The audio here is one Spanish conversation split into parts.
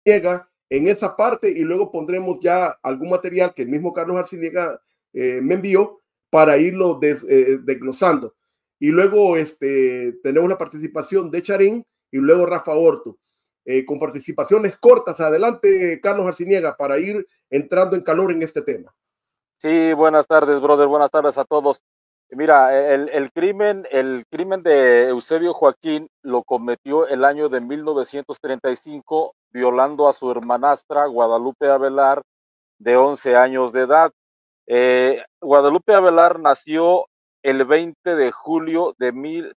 Arciniega en esa parte y luego pondremos ya algún material que el mismo Carlos Arciniega me envió para irlo desglosando. Y luego tenemos la participación de Charín y luego Rafa Orto, con participaciones cortas. Adelante, Carlos Arciniega, para ir entrando en calor en este tema. Sí, buenas tardes, brother, buenas tardes a todos. Mira, el crimen de Eusebio Joaquín lo cometió el año de 1935, violando a su hermanastra Guadalupe Avelar, de 11 años de edad. Guadalupe Avelar nació el 20 de julio de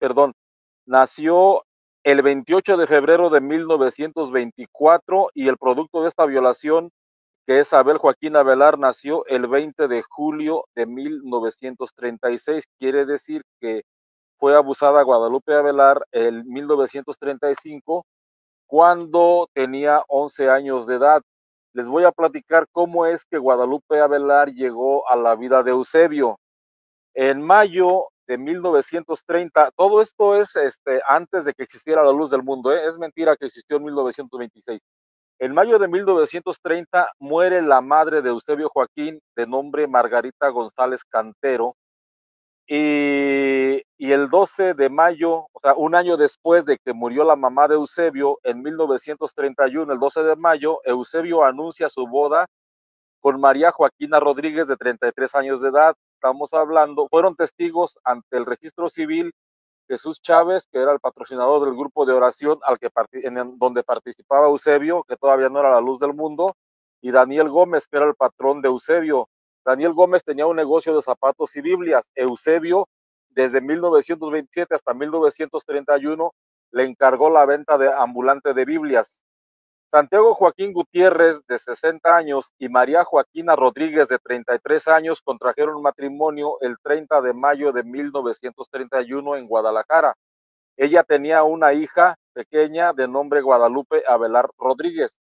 nació el 28 de febrero de 1924 y el producto de esta violación, que es Abel Joaquín Avelar, nació el 20 de julio de 1936. Quiere decir que fue abusada Guadalupe Avelar en 1935 cuando tenía 11 años de edad. Les voy a platicar cómo es que Guadalupe Avelar llegó a la vida de Eusebio. En mayo de 1930, todo esto es antes de que existiera la luz del mundo, es mentira que existió en 1926. En mayo de 1930 muere la madre de Eusebio Joaquín, de nombre Margarita González Cantero, y el 12 de mayo, o sea, un año después de que murió la mamá de Eusebio, en 1931, el 12 de mayo, Eusebio anuncia su boda con María Joaquina Rodríguez, de 33 años de edad. Estamos hablando, fueron testigos ante el registro civil Jesús Chávez, que era el patrocinador del grupo de oración donde participaba Eusebio, que todavía no era la luz del mundo, y Daniel Gómez, que era el patrón de Eusebio. Daniel Gómez tenía un negocio de zapatos y Biblias. Eusebio, desde 1927 hasta 1931, le encargó la venta de ambulante de Biblias. Santiago Joaquín Gutiérrez, de 60 años, y María Joaquina Rodríguez, de 33 años, contrajeron matrimonio el 30 de mayo de 1931 en Guadalajara. Ella tenía una hija pequeña de nombre Guadalupe Avelar Rodríguez.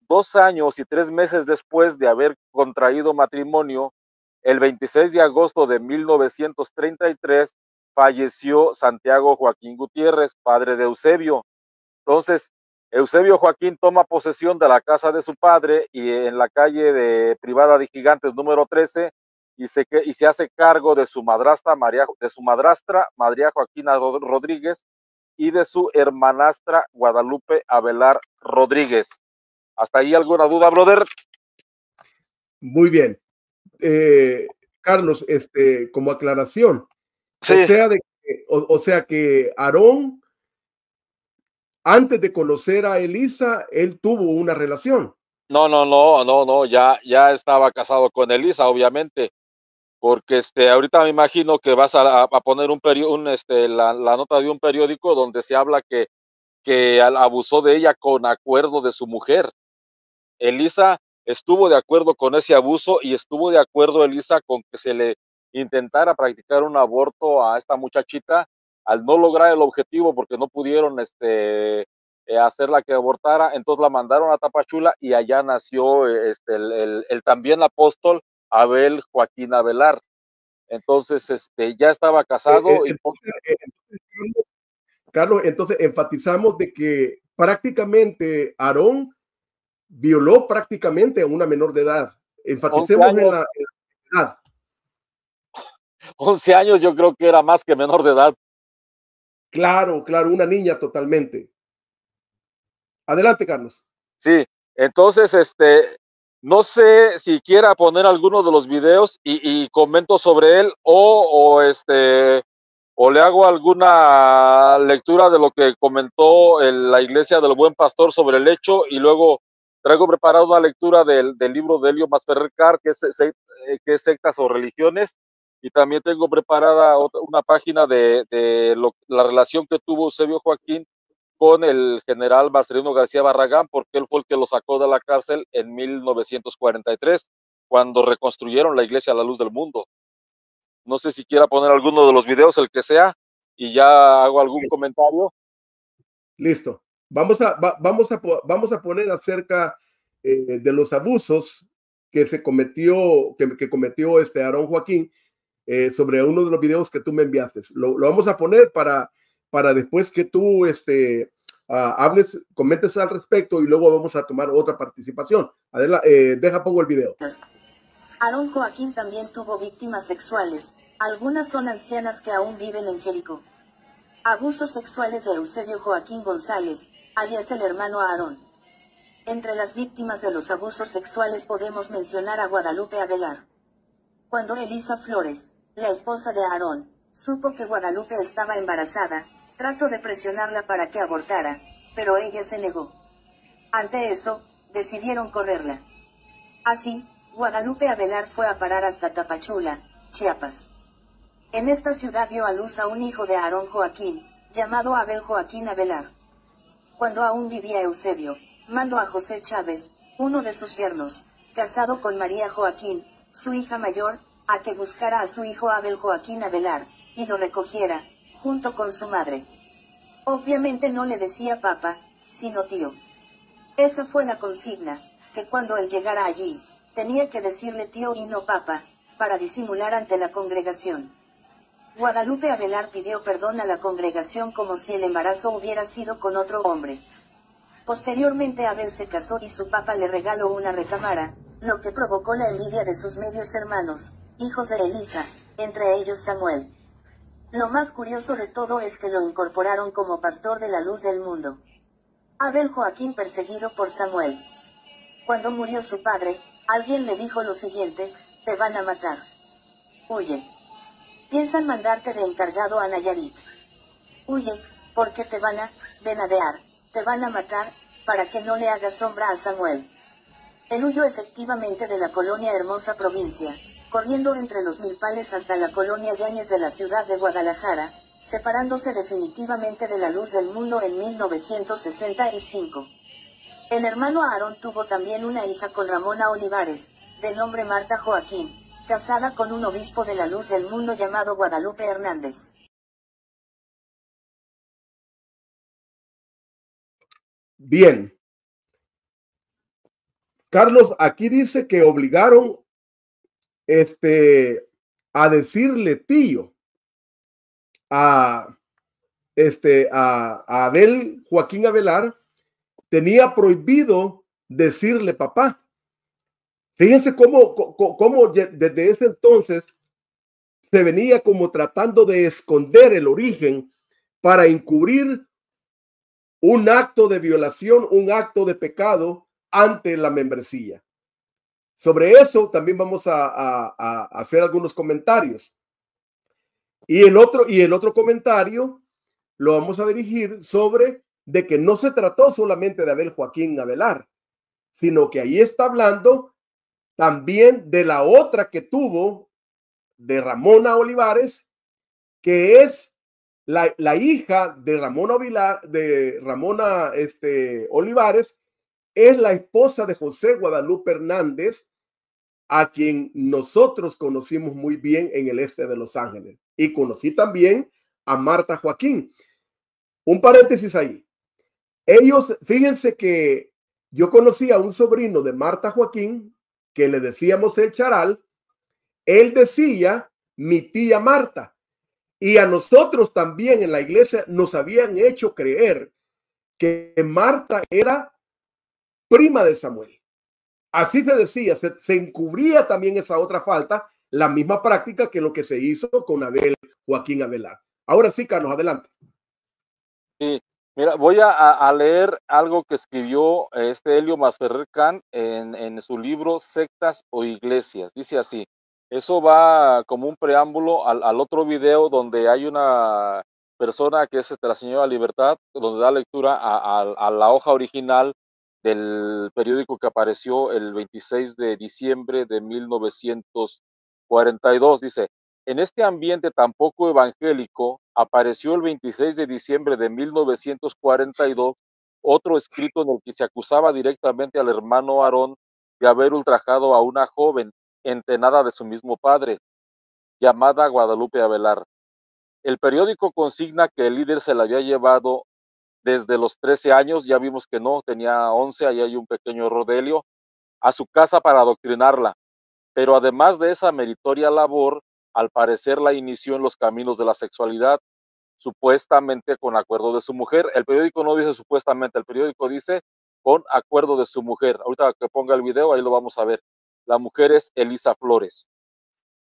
2 años y 3 meses después de haber contraído matrimonio, el 26 de agosto de 1933, falleció Santiago Joaquín Gutiérrez, padre de Eusebio. Entonces, Eusebio Joaquín toma posesión de la casa de su padre y en la calle de Privada de Gigantes número 13 y se hace cargo de su madrastra María Joaquina Rodríguez y de su hermanastra Guadalupe Avelar Rodríguez. ¿Hasta ahí alguna duda, brother? Muy bien. Carlos, como aclaración, Sí. o sea que Aarón, antes de conocer a Elisa, él tuvo una relación. No, ya estaba casado con Elisa, obviamente, porque ahorita me imagino que vas a poner la nota de un periódico donde se habla que abusó de ella con acuerdo de su mujer. Elisa estuvo de acuerdo con ese abuso y estuvo de acuerdo Elisa con que se le intentara practicar un aborto a esta muchachita al no lograr el objetivo porque no pudieron hacerla que abortara, entonces la mandaron a Tapachula y allá nació el también apóstol Abel Joaquín Avelar. Entonces ya estaba casado Carlos, entonces enfatizamos de que prácticamente Aarón violó prácticamente a una menor de edad. 11 Enfaticemos en años, la edad. 11 años yo creo que era más que menor de edad. Claro, una niña totalmente. Adelante, Carlos. Sí, entonces, no sé si quiera poner alguno de los videos y comento sobre él o le hago alguna lectura de lo que comentó la Iglesia del Buen Pastor sobre el hecho y luego traigo preparada una lectura del libro de Helio Masferrer Carr, que es Sectas o Religiones, y también tengo preparada una página de la relación que tuvo Eusebio Joaquín con el general Marcelino García Barragán, porque él fue el que lo sacó de la cárcel en 1943, cuando reconstruyeron la iglesia a la luz del mundo. No sé si quiera poner alguno de los videos, el que sea, y ya hago algún comentario. Listo. Vamos a poner acerca de los abusos que cometió Aarón Joaquín sobre uno de los videos que tú me enviaste. Lo vamos a poner para después que tú hables, comentes al respecto y luego vamos a tomar otra participación. Adela, pongo el video. Aarón Joaquín también tuvo víctimas sexuales, algunas son ancianas que aún viven en Jericó. Abusos sexuales de Eusebio Joaquín González, alias el hermano Aarón. Entre las víctimas de los abusos sexuales podemos mencionar a Guadalupe Avelar. Cuando Elisa Flores, la esposa de Aarón, supo que Guadalupe estaba embarazada, trató de presionarla para que abortara, pero ella se negó. Ante eso, decidieron correrla. Así, Guadalupe Avelar fue a parar hasta Tapachula, Chiapas. En esta ciudad dio a luz a un hijo de Aarón Joaquín, llamado Abel Joaquín Avelar. Cuando aún vivía Eusebio, mandó a José Chávez, uno de sus yernos, casado con María Joaquín, su hija mayor, a que buscara a su hijo Abel Joaquín Avelar, y lo recogiera, junto con su madre. Obviamente no le decía papá, sino tío. Esa fue la consigna, que cuando él llegara allí, tenía que decirle tío y no papá, para disimular ante la congregación. Guadalupe Avelar pidió perdón a la congregación como si el embarazo hubiera sido con otro hombre. Posteriormente Abel se casó y su papá le regaló una recámara, lo que provocó la envidia de sus medios hermanos, hijos de Elisa, entre ellos Samuel. Lo más curioso de todo es que lo incorporaron como pastor de la luz del mundo. Abel Joaquín perseguido por Samuel. Cuando murió su padre, alguien le dijo lo siguiente: te van a matar. Huye. Piensan mandarte de encargado a Nayarit. Huye, porque te van a venadear, te van a matar, para que no le hagas sombra a Samuel. Él huyó efectivamente de la colonia Hermosa Provincia, corriendo entre los milpales hasta la colonia Yáñez de la ciudad de Guadalajara, separándose definitivamente de la luz del mundo en 1965. El hermano Aarón tuvo también una hija con Ramona Olivares, de nombre Marta Joaquín, casada con un obispo de la luz del mundo llamado Guadalupe Hernández. Bien. Carlos, aquí dice que obligaron a decirle tío a Abel Joaquín Avelar. Tenía prohibido decirle papá. Fíjense cómo desde ese entonces se venía como tratando de esconder el origen para encubrir un acto de violación, un acto de pecado ante la membresía. Sobre eso también vamos a hacer algunos comentarios. Y el otro comentario lo vamos a dirigir sobre de que no se trató solamente de Abel Joaquín Avelar, sino que ahí está hablando también de la otra que tuvo, de Ramona Olivares, que es la hija de Ramona Olivares, es la esposa de José Guadalupe Hernández, a quien nosotros conocimos muy bien en el este de Los Ángeles. Y conocí también a Marta Joaquín. Un paréntesis ahí. Ellos, fíjense que yo conocí a un sobrino de Marta Joaquín, que le decíamos el charal. Él decía mi tía Marta. Y a nosotros también en la iglesia nos habían hecho creer que Marta era prima de Samuel. Así se decía, se encubría también esa otra falta, la misma práctica que lo que se hizo con Abel Joaquín Avelar. Ahora sí, Carlos, adelante. Sí, mira, voy a leer algo que escribió Helio Masferrer Can en su libro Sectas o Iglesias. Dice así: eso va como un preámbulo al otro video donde hay una persona que es la señora Libertad, donde da lectura a la hoja original del periódico que apareció el 26 de diciembre de 1942. Dice: en este ambiente tan poco evangélico, apareció el 26 de diciembre de 1942 otro escrito en el que se acusaba directamente al hermano Aarón de haber ultrajado a una joven entenada de su mismo padre, llamada Guadalupe Avelar. El periódico consigna que el líder se la había llevado desde los 13 años, ya vimos que no, tenía 11, ahí hay un pequeño error de Helio, a su casa para adoctrinarla. Pero además de esa meritoria labor, al parecer la inició en los caminos de la sexualidad. supuestamente con acuerdo de su mujer. El periódico no dice supuestamente, el periódico dice con acuerdo de su mujer. Ahorita que ponga el video, ahí lo vamos a ver. La mujer es Elisa Flores.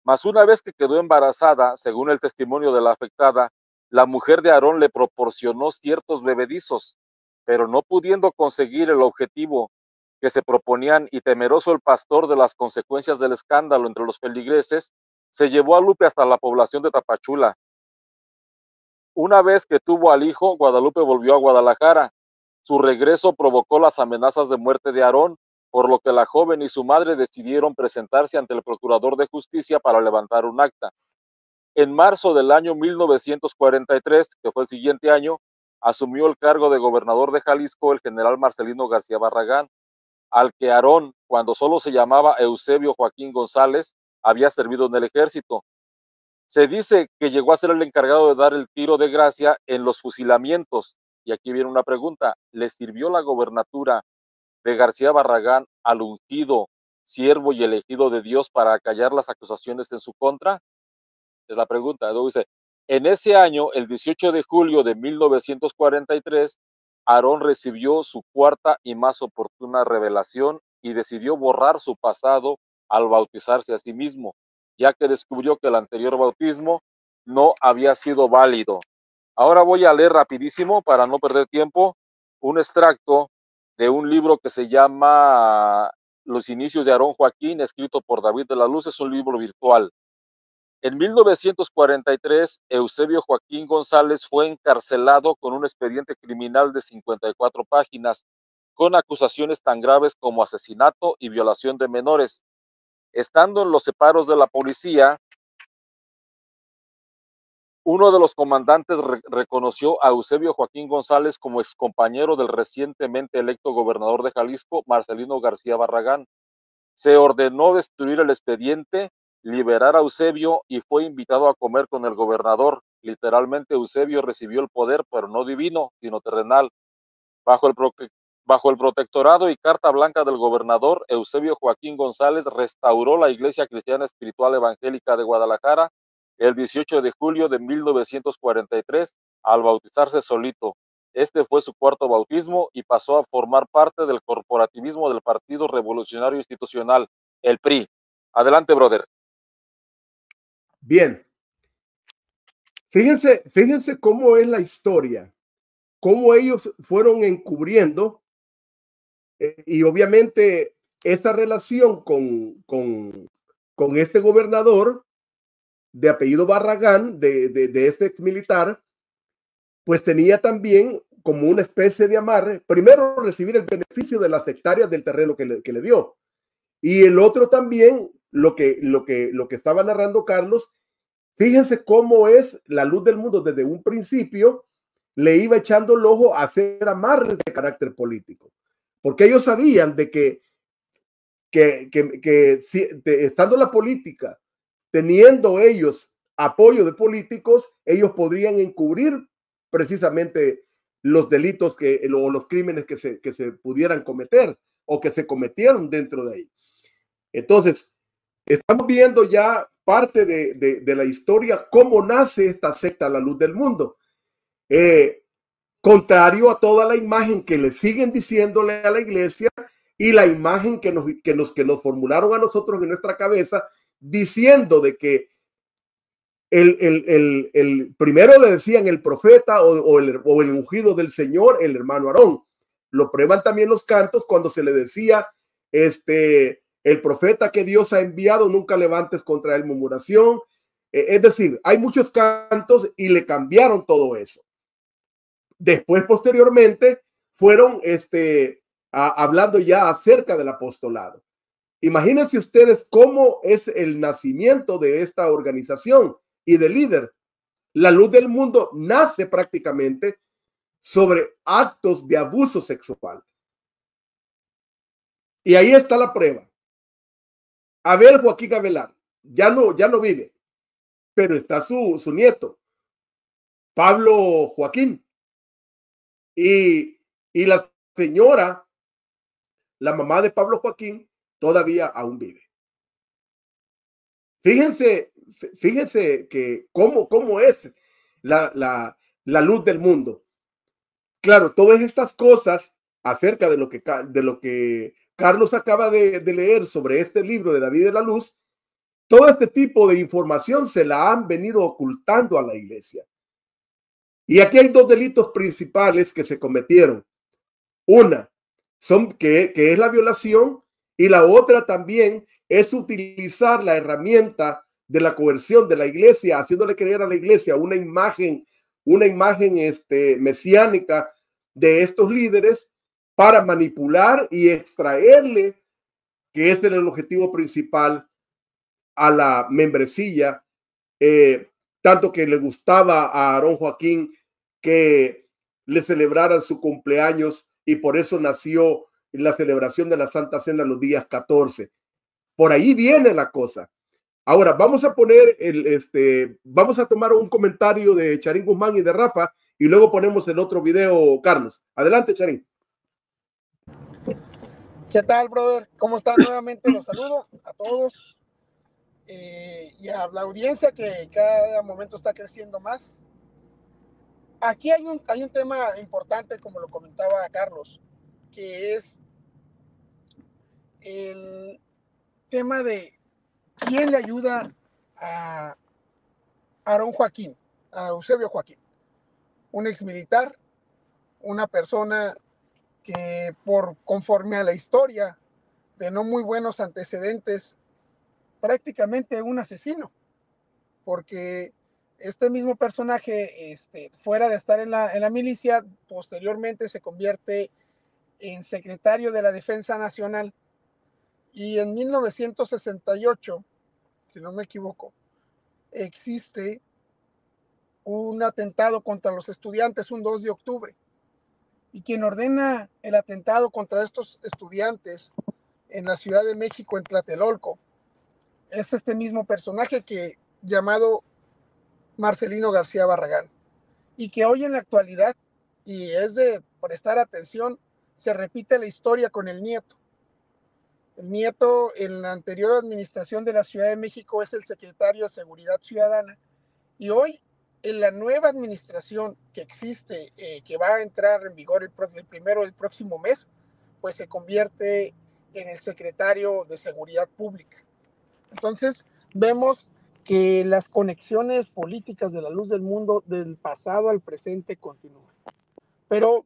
Mas una vez que quedó embarazada, según el testimonio de la afectada, la mujer de Aarón le proporcionó ciertos bebedizos, pero no pudiendo conseguir el objetivo que se proponían y temeroso el pastor de las consecuencias del escándalo entre los feligreses, se llevó a Lupe hasta la población de Tapachula. Una vez que tuvo al hijo, Guadalupe volvió a Guadalajara. Su regreso provocó las amenazas de muerte de Aarón, por lo que la joven y su madre decidieron presentarse ante el procurador de justicia para levantar un acta. En marzo del año 1943, que fue el siguiente año, asumió el cargo de gobernador de Jalisco el general Marcelino García Barragán, al que Aarón, cuando solo se llamaba Eusebio Joaquín González, había servido en el ejército. Se dice que llegó a ser el encargado de dar el tiro de gracia en los fusilamientos. Y aquí viene una pregunta: ¿le sirvió la gobernatura de García Barragán al ungido, siervo y elegido de Dios para acallar las acusaciones en su contra? Es la pregunta. Luego dice, en ese año, el 18 de julio de 1943, Aarón recibió su cuarta y más oportuna revelación y decidió borrar su pasado al bautizarse a sí mismo, ya que descubrió que el anterior bautismo no había sido válido. Ahora voy a leer rapidísimo, para no perder tiempo, un extracto de un libro que se llama Los inicios de Aarón Joaquín, escrito por David de la Luz. Es un libro virtual. En 1943, Eusebio Joaquín González fue encarcelado con un expediente criminal de 54 páginas, con acusaciones tan graves como asesinato y violación de menores. Estando en los separos de la policía, uno de los comandantes reconoció a Eusebio Joaquín González como excompañero del recientemente electo gobernador de Jalisco, Marcelino García Barragán. Se ordenó destruir el expediente, liberar a Eusebio y fue invitado a comer con el gobernador. Literalmente, Eusebio recibió el poder, pero no divino, sino terrenal. Bajo el protectorado y carta blanca del gobernador, Eusebio Joaquín González restauró la Iglesia Cristiana Espiritual Evangélica de Guadalajara el 18 de julio de 1943 al bautizarse solito. Este fue su cuarto bautismo y pasó a formar parte del corporativismo del Partido Revolucionario Institucional, el PRI. Adelante, brother. Bien. Fíjense cómo es la historia, cómo ellos fueron encubriendo y obviamente esta relación con este gobernador de apellido Barragán, de este ex militar, pues tenía también como una especie de amarre, primero recibir el beneficio de las hectáreas del terreno que le dio, y el otro también, lo que estaba narrando Carlos. Fíjense cómo es la luz del mundo desde un principio, le iba echando el ojo a hacer amarres de carácter político, porque ellos sabían de que estando la política, teniendo ellos apoyo de políticos, ellos podrían encubrir precisamente los delitos o los crímenes que se pudieran cometer o que se cometieron dentro de ahí. Entonces, estamos viendo ya parte de la historia, cómo nace esta secta, la luz del mundo. Contrario a toda la imagen que le siguen diciéndole a la iglesia y la imagen que nos formularon a nosotros en nuestra cabeza, diciendo de que el primero le decían el profeta o el ungido del Señor, el hermano Aarón. Lo prueban también los cantos cuando se le decía, el profeta que Dios ha enviado, nunca levantes contra él murmuración. Es decir, hay muchos cantos y le cambiaron todo eso. Después, posteriormente, fueron hablando ya acerca del apostolado. Imagínense ustedes cómo es el nacimiento de esta organización y de líder. La luz del mundo nace prácticamente sobre actos de abuso sexual. Y ahí está la prueba. Abel Joaquín Avelar ya no vive, pero está su nieto, Pablo Joaquín. Y la señora, la mamá de Pablo Joaquín, todavía aún vive. Fíjense que cómo es la luz del mundo. Claro, todas estas cosas acerca de lo que Carlos acaba de leer sobre este libro de David de la Luz, todo este tipo de información se la han venido ocultando a la iglesia. Y aquí hay dos delitos principales que se cometieron. Una que es la violación, y la otra también es utilizar la herramienta de la coerción de la iglesia, haciéndole creer a la iglesia una imagen mesiánica de estos líderes para manipular y extraerle, que este era el objetivo principal, a la membresía, tanto que le gustaba a Aarón Joaquín que le celebraran su cumpleaños, y por eso nació la celebración de la Santa Cena los días 14. Por ahí viene la cosa. Ahora vamos a poner vamos a tomar un comentario de Charín Guzmán y de Rafa, y luego ponemos el otro video, Carlos. Adelante, Charín. ¿Qué tal, brother? ¿Cómo están? Nuevamente los saludo a todos y a la audiencia que cada momento está creciendo más. Aquí hay un tema importante, como lo comentaba Carlos, que es el tema de quién le ayuda a Aarón Joaquín, a Eusebio Joaquín, un exmilitar, una persona que conforme a la historia de no muy buenos antecedentes, prácticamente un asesino, porque este mismo personaje, fuera de estar en la milicia, posteriormente se convierte en secretario de la Defensa Nacional, y en 1968, si no me equivoco, existe un atentado contra los estudiantes un 2 de octubre, y quien ordena el atentado contra estos estudiantes en la Ciudad de México, en Tlatelolco, es este mismo personaje llamado Marcelino García Barragán, y que hoy en la actualidad, y es de prestar atención, se repite la historia con el nieto. El nieto, en la anterior administración de la Ciudad de México, es el secretario de Seguridad Ciudadana, y hoy en la nueva administración que existe, que va a entrar en vigor el primero del próximo mes, pues se convierte en el secretario de Seguridad Pública. Entonces vemos que las conexiones políticas de la luz del mundo, del pasado al presente, continúan. Pero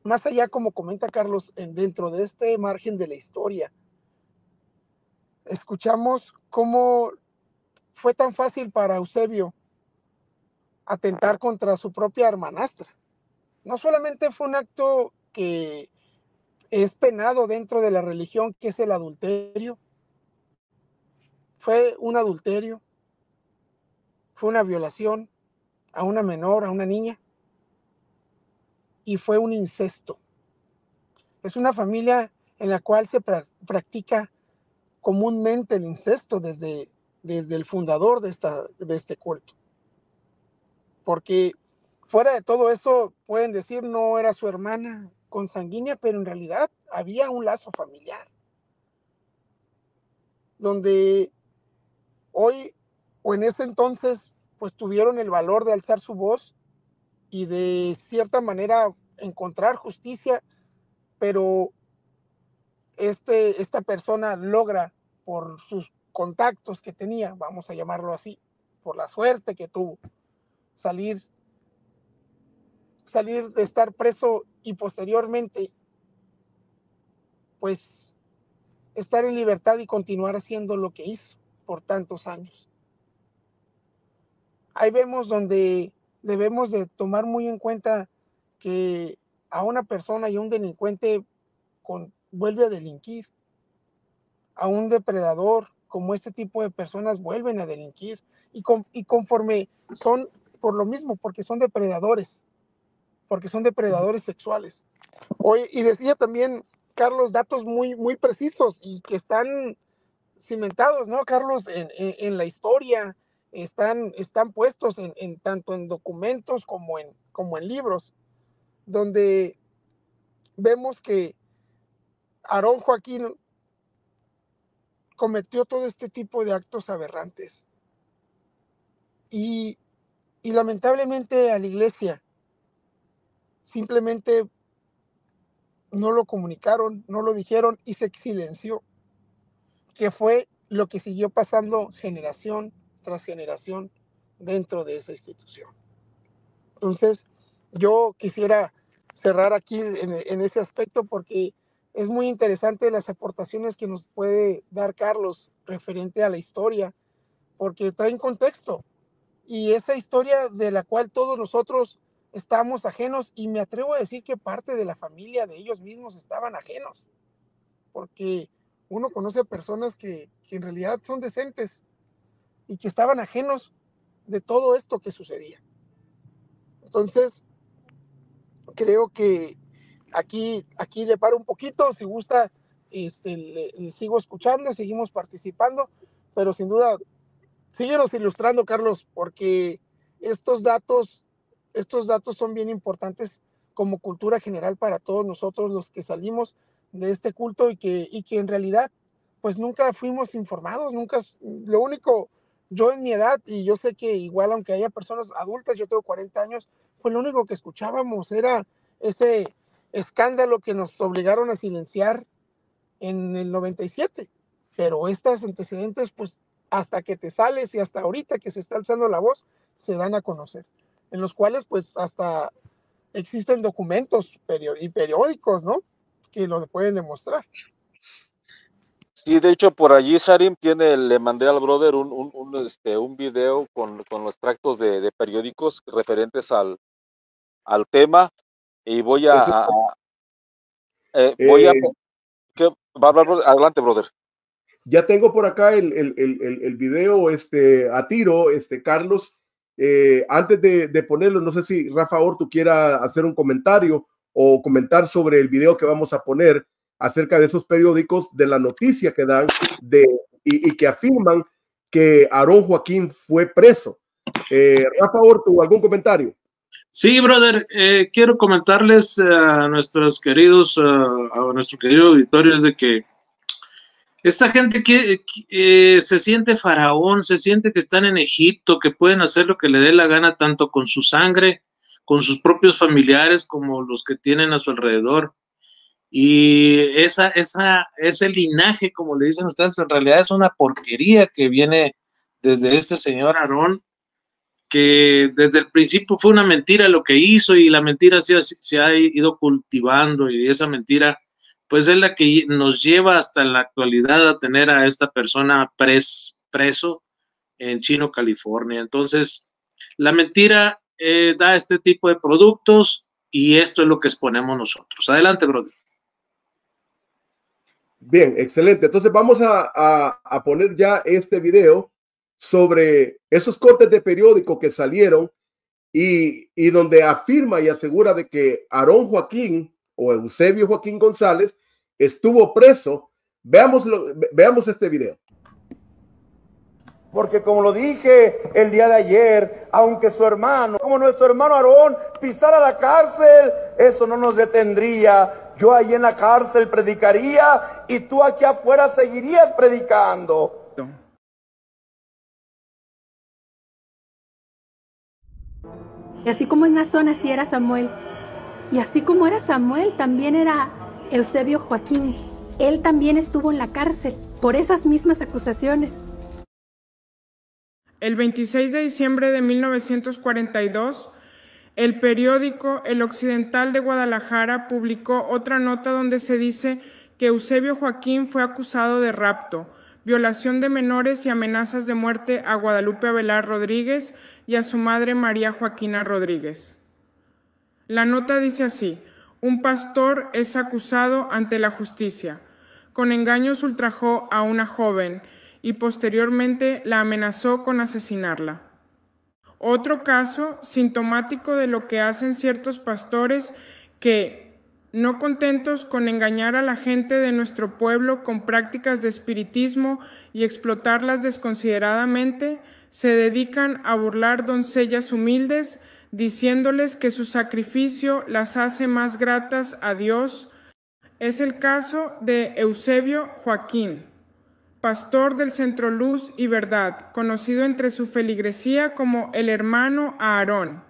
más allá, como comenta Carlos, dentro de este margen de la historia, escuchamos cómo fue tan fácil para Eusebio atentar contra su propia hermanastra. No solamente fue un acto que es penado dentro de la religión, que es el adulterio, fue un adulterio, fue una violación a una menor, a una niña, y fue un incesto. Es una familia en la cual se practica comúnmente el incesto desde el fundador de este culto. Porque fuera de todo eso, pueden decir no era su hermana consanguínea, pero en realidad había un lazo familiar. Donde hoy, o en ese entonces, pues tuvieron el valor de alzar su voz y de cierta manera encontrar justicia, pero esta persona logra, por sus contactos que tenía, vamos a llamarlo así, por la suerte que tuvo, salir de estar preso y posteriormente pues estar en libertad y continuar haciendo lo que hizo por tantos años. Ahí vemos donde debemos de tomar muy en cuenta que a una persona y a un delincuente vuelve a delinquir, a un depredador como este tipo de personas vuelven a delinquir, y conforme son, por lo mismo, porque son depredadores sexuales. Hoy, y decía también Carlos datos muy, muy precisos y que están cimentados, ¿no, Carlos? En la historia, están puestos tanto en documentos como en libros, donde vemos que Aarón Joaquín cometió todo este tipo de actos aberrantes. Y Y lamentablemente a la iglesia simplemente no lo comunicaron, no lo dijeron y se silenció, que fue lo que siguió pasando generación tras generación dentro de esa institución. Entonces, yo quisiera cerrar aquí en ese aspecto porque es muy interesante las aportaciones que nos puede dar Carlos referente a la historia, porque traen contexto y esa historia de la cual todos nosotros estamos ajenos, y me atrevo a decir que parte de la familia de ellos mismos estaban ajenos, porque uno conoce a personas que en realidad son decentes y que estaban ajenos de todo esto que sucedía. Entonces, creo que aquí le paro un poquito, si gusta, le sigo escuchando, seguimos participando, pero sin duda, síguenos ilustrando, Carlos, porque estos datos, estos datos son bien importantes como cultura general para todos nosotros los que salimos de este culto y que en realidad pues nunca fuimos informados, nunca, lo único, yo en mi edad, y yo sé que igual aunque haya personas adultas, yo tengo 40 años, pues lo único que escuchábamos era ese escándalo que nos obligaron a silenciar en el 97, pero estos antecedentes pues hasta que te sales y hasta ahorita que se está alzando la voz, se dan a conocer, en los cuales pues hasta existen documentos y periódicos, ¿no? Que lo pueden demostrar. Sí, de hecho, por allí Sarim le mandé al brother un video con los tractos de periódicos referentes al tema, y voy Eso, voy a, eh, ¿qué? Va a hablar, brother. Adelante, brother. ya tengo por acá el video a tiro, Carlos. Antes de ponerlo, no sé si Rafa Ortu quiera hacer un comentario o comentar sobre el video que vamos a poner acerca de esos periódicos, de la noticia que dan y que afirman que Aarón Joaquín fue preso. Rafa Ortu, ¿algún comentario? Sí, brother, quiero comentarles a nuestros queridos, a nuestro querido auditorio, es de que esta gente que se siente faraón, se siente que están en Egipto, que pueden hacer lo que le dé la gana, tanto con su sangre, con sus propios familiares, como los que tienen a su alrededor. Y ese linaje, como le dicen ustedes, en realidad es una porquería que viene desde este señor Aarón, que desde el principio fue una mentira lo que hizo, y la mentira se ha ido cultivando, y esa mentira pues es la que nos lleva hasta la actualidad a tener a esta persona preso en Chino, California. Entonces, la mentira da este tipo de productos, y esto es lo que exponemos nosotros. Adelante, brother. Bien, excelente. Entonces vamos a poner ya este video sobre esos cortes de periódico que salieron y donde afirma y asegura de que Aarón Joaquín o Eusebio Joaquín González estuvo preso. Veamos este video. Porque como lo dije el día de ayer, aunque su hermano, como nuestro hermano Aarón, pisara la cárcel, eso no nos detendría. Yo ahí en la cárcel predicaría y tú aquí afuera seguirías predicando. Y así como en Nazón así era Samuel, y así como era Samuel, también era Eusebio Joaquín. Él también estuvo en la cárcel por esas mismas acusaciones. El 26 de diciembre de 1942, el periódico El Occidental de Guadalajara publicó otra nota donde se dice que Eusebio Joaquín fue acusado de rapto, violación de menores y amenazas de muerte a Guadalupe Avelar Rodríguez y a su madre María Joaquina Rodríguez. La nota dice así: un pastor es acusado ante la justicia. Con engaños ultrajó a una joven y posteriormente la amenazó con asesinarla. Otro caso sintomático de lo que hacen ciertos pastores que, no contentos con engañar a la gente de nuestro pueblo con prácticas de espiritismo y explotarlas desconsideradamente, se dedican a burlar doncellas humildes, diciéndoles que su sacrificio las hace más gratas a Dios. Es el caso de Eusebio Joaquín. pastor del Centro Luz y Verdad, conocido entre su feligresía como el hermano Aarón,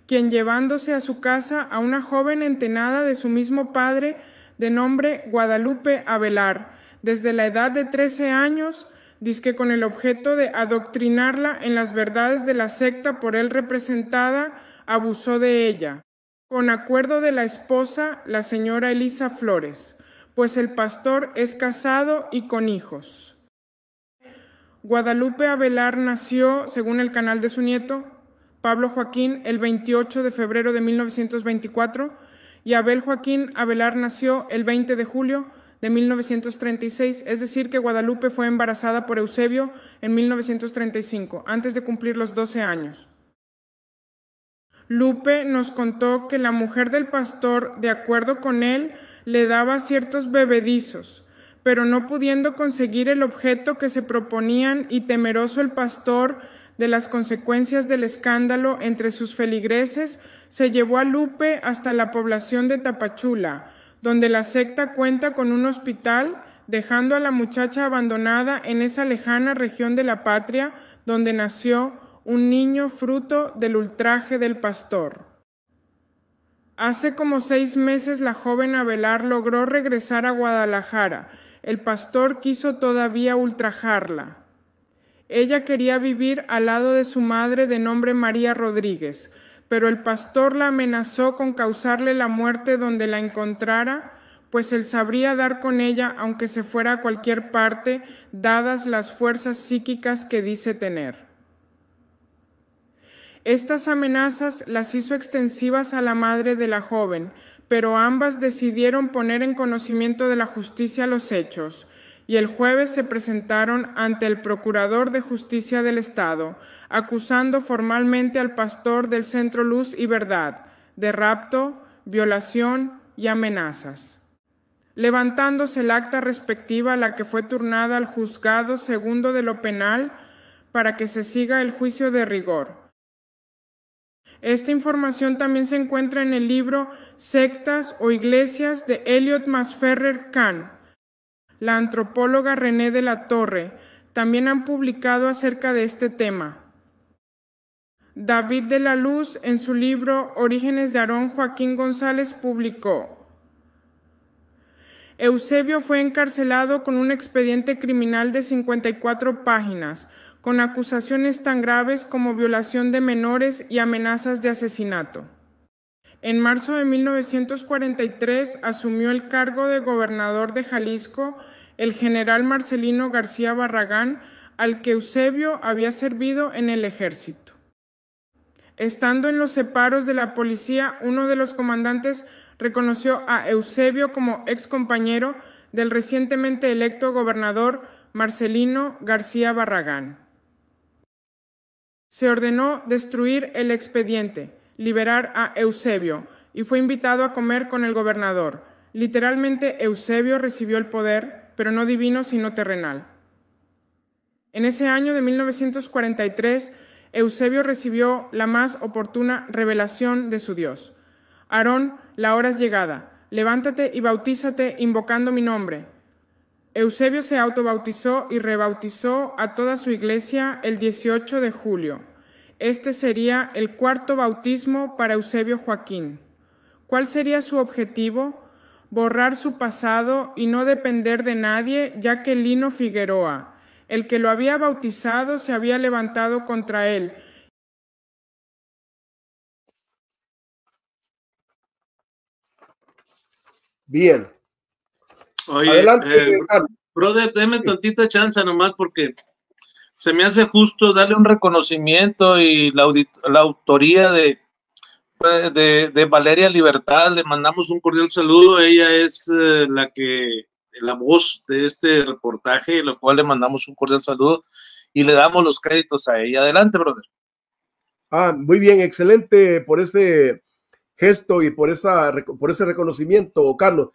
quien llevándose a su casa a una joven entenada de su mismo padre, de nombre Guadalupe Avelar, desde la edad de 13 años, dizque con el objeto de adoctrinarla en las verdades de la secta por él representada, abusó de ella, con acuerdo de la esposa, la señora Elisa Flores, pues el pastor es casado y con hijos. Guadalupe Avelar nació, según el canal de su nieto, Pablo Joaquín, el 28 de febrero de 1924, y Abel Joaquín Avelar nació el 20 de julio de 1936, es decir, que Guadalupe fue embarazada por Eusebio en 1935, antes de cumplir los 12 años. Lupe nos contó que la mujer del pastor, de acuerdo con él, le daba ciertos bebedizos, pero no pudiendo conseguir el objeto que se proponían y temeroso el pastor de las consecuencias del escándalo entre sus feligreses, se llevó a Lupe hasta la población de Tapachula, donde la secta cuenta con un hospital, dejando a la muchacha abandonada en esa lejana región de la patria, donde nació un niño fruto del ultraje del pastor. Hace como 6 meses la joven Avelar logró regresar a Guadalajara. El pastor quiso todavía ultrajarla. Ella quería vivir al lado de su madre de nombre María Rodríguez, pero el pastor la amenazó con causarle la muerte donde la encontrara, pues él sabría dar con ella aunque se fuera a cualquier parte, dadas las fuerzas psíquicas que dice tener. Estas amenazas las hizo extensivas a la madre de la joven, pero ambas decidieron poner en conocimiento de la justicia los hechos, y el jueves se presentaron ante el Procurador de Justicia del Estado, acusando formalmente al pastor del Centro Luz y Verdad de rapto, violación y amenazas, levantándose el acta respectiva a la que fue turnada al Juzgado Segundo de lo Penal para que se siga el juicio de rigor. Esta información también se encuentra en el libro Sectas o Iglesias de Elliot Masferrer Kahn. La antropóloga René de la Torre también han publicado acerca de este tema. David de la Luz, en su libro Orígenes de Aarón Joaquín González, publicó: Eusebio fue encarcelado con un expediente criminal de 54 páginas, con acusaciones tan graves como violación de menores y amenazas de asesinato. En marzo de 1943 asumió el cargo de gobernador de Jalisco el general Marcelino García Barragán, al que Eusebio había servido en el ejército. Estando en los separos de la policía, uno de los comandantes reconoció a Eusebio como excompañero del recientemente electo gobernador Marcelino García Barragán. Se ordenó destruir el expediente, liberar a Eusebio, y fue invitado a comer con el gobernador. Literalmente, Eusebio recibió el poder, pero no divino sino terrenal. En ese año de 1943, Eusebio recibió la más oportuna revelación de su Dios. Aarón, la hora es llegada. Levántate y bautízate invocando mi nombre. Eusebio se autobautizó y rebautizó a toda su iglesia el 18 de julio. Este sería el 4º bautismo para Eusebio Joaquín. ¿Cuál sería su objetivo? Borrar su pasado y no depender de nadie, ya que Lino Figueroa, el que lo había bautizado, se había levantado contra él. Bien. Oye, Adelante, brother, deme tantita chance nomás porque se me hace justo darle un reconocimiento y la autoría de Valeria Libertad. Le mandamos un cordial saludo. Ella es la voz de este reportaje, lo cual le mandamos un cordial saludo y le damos los créditos a ella. Adelante, brother. Muy bien, excelente por ese gesto y por ese reconocimiento, Carlos.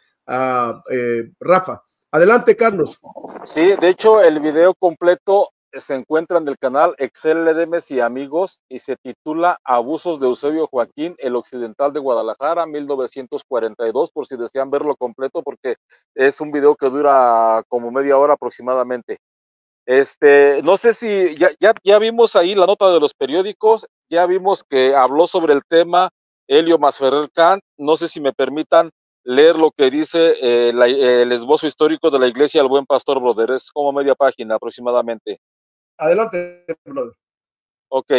Rafa, adelante, Carlos. Sí, de hecho, el video completo se encuentra en el canal Excel Ledemes y Amigos y se titula Abusos de Eusebio Joaquín, el Occidental de Guadalajara, 1942, por si desean verlo completo, porque es un video que dura como media hora aproximadamente. No sé si ya vimos ahí la nota de los periódicos, ya vimos que habló sobre el tema Helio Masferrer Kant. No sé si me permitan leer lo que dice el esbozo histórico de la Iglesia del Buen Pastor, brother. Es como media página aproximadamente. Adelante, brother. Ok.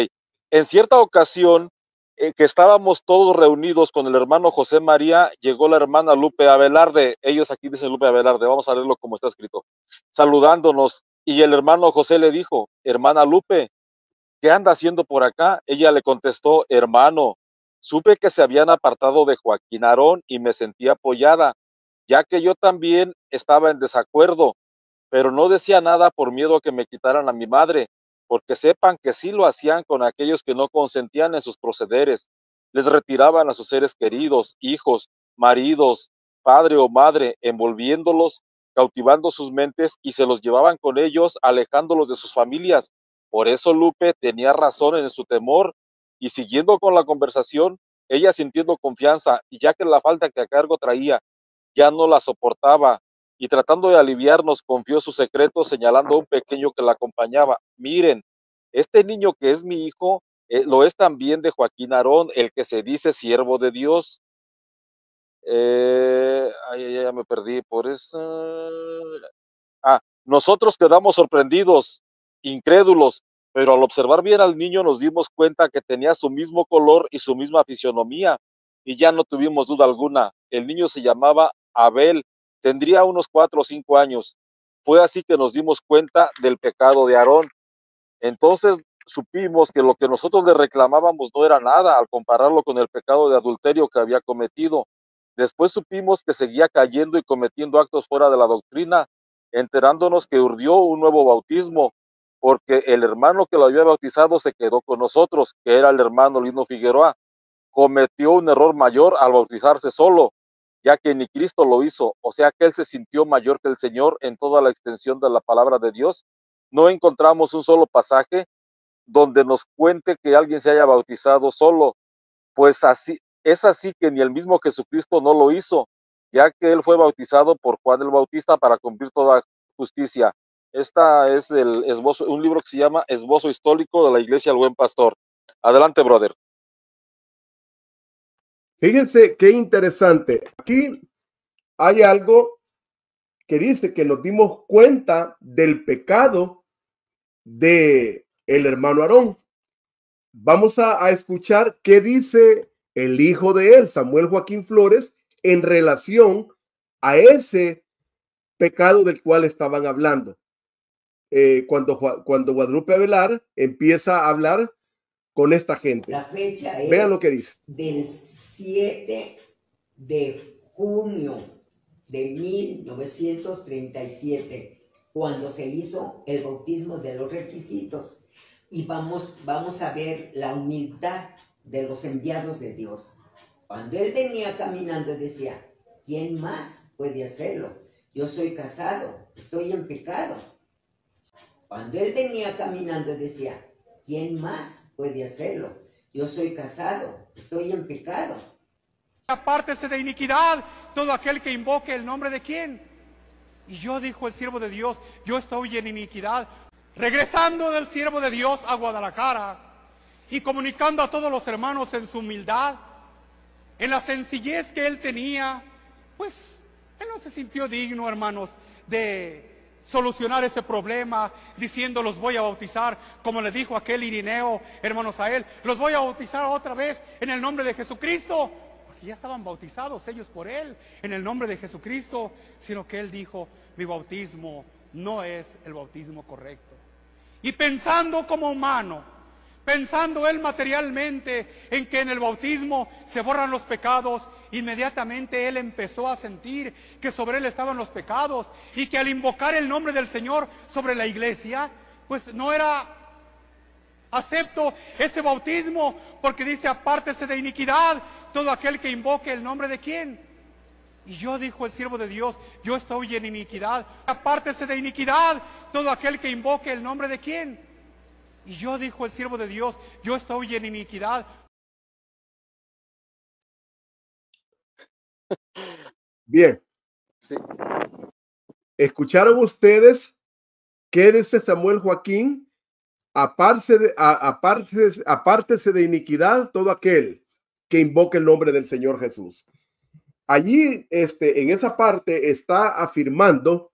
En cierta ocasión, que estábamos todos reunidos con el hermano José María, llegó la hermana Lupe Abelarde. Ellos aquí dicen Lupe Abelarde, vamos a leerlo como está escrito. Saludándonos. Y el hermano José le dijo, hermana Lupe, ¿qué anda haciendo por acá? Ella le contestó, hermano, supe que se habían apartado de Joaquín Aarón y me sentí apoyada, ya que yo también estaba en desacuerdo, pero no decía nada por miedo a que me quitaran a mi madre, porque sepan que sí lo hacían con aquellos que no consentían en sus procederes. Les retiraban a sus seres queridos, hijos, maridos, padre o madre, envolviéndolos, cautivando sus mentes y se los llevaban con ellos, alejándolos de sus familias. Por eso Lupe tenía razón en su temor y siguiendo con la conversación, ella sintiendo confianza y ya que la falta que a cargo traía ya no la soportaba y tratando de aliviarnos confió su secreto señalando a un pequeño que la acompañaba. Miren, este niño que es mi hijo lo es también de Joaquín Aarón, el que se dice siervo de Dios. Ya me perdí por eso. Nosotros quedamos sorprendidos, incrédulos, pero al observar bien al niño nos dimos cuenta que tenía su mismo color y su misma fisionomía, y ya no tuvimos duda alguna. El niño se llamaba Abel, tendría unos 4 o 5 años. Fue así que nos dimos cuenta del pecado de Aarón. Entonces supimos que lo que nosotros le reclamábamos no era nada al compararlo con el pecado de adulterio que había cometido. Después supimos que seguía cayendo y cometiendo actos fuera de la doctrina, enterándonos que urdió un nuevo bautismo, porque el hermano que lo había bautizado se quedó con nosotros, que era el hermano Lino Figueroa. Cometió un error mayor al bautizarse solo, ya que ni Cristo lo hizo, o sea que él se sintió mayor que el Señor en toda la extensión de la palabra de Dios. No encontramos un solo pasaje donde nos cuente que alguien se haya bautizado solo, pues así es así que ni el mismo Jesucristo no lo hizo, ya que él fue bautizado por Juan el Bautista para cumplir toda justicia. Esta es el esbozo, un libro que se llama Esbozo Histórico de la Iglesia del Buen Pastor. Adelante, brother. Fíjense qué interesante. Aquí hay algo que dice que nos dimos cuenta del pecado de el hermano Aarón. Vamos a escuchar qué dice el hijo de él, Samuel Joaquín Flores, en relación a ese pecado del cual estaban hablando. Cuando Guadalupe Avelar empieza a hablar con esta gente. La fecha Vean es lo que dice. del 7 de junio de 1937, cuando se hizo el bautismo de los requisitos. Y vamos a ver la humildad de los enviados de Dios. Cuando él venía caminando decía, ¿quién más puede hacerlo? Yo soy casado, estoy en pecado. Cuando él venía caminando decía, ¿quién más puede hacerlo? Yo soy casado, estoy en pecado. Apártese de iniquidad todo aquel que invoque el nombre de quién. Y yo, dijo el siervo de Dios, yo estoy en iniquidad. Regresando del siervo de Dios a Guadalajara y comunicando a todos los hermanos en su humildad, en la sencillez que él tenía, pues él no se sintió digno, hermanos, de solucionar ese problema, diciendo los voy a bautizar, como le dijo aquel Irineo, hermanos, a él, los voy a bautizar otra vez en el nombre de Jesucristo, porque ya estaban bautizados ellos por él, en el nombre de Jesucristo, sino que él dijo, mi bautismo no es el bautismo correcto. Y pensando como humano, pensando él materialmente en que en el bautismo se borran los pecados, inmediatamente él empezó a sentir que sobre él estaban los pecados y que al invocar el nombre del Señor sobre la iglesia, pues no era acepto ese bautismo, porque dice, apártese de iniquidad todo aquel que invoque el nombre de quién. Y yo, dijo el siervo de Dios, yo estoy en iniquidad. Apártese de iniquidad todo aquel que invoque el nombre de quién. Y yo, dijo el siervo de Dios, yo estoy en iniquidad. Bien. Sí. ¿Escucharon ustedes qué dice Samuel Joaquín? Apártese de iniquidad todo aquel que invoque el nombre del Señor Jesús. Allí, en esa parte está afirmando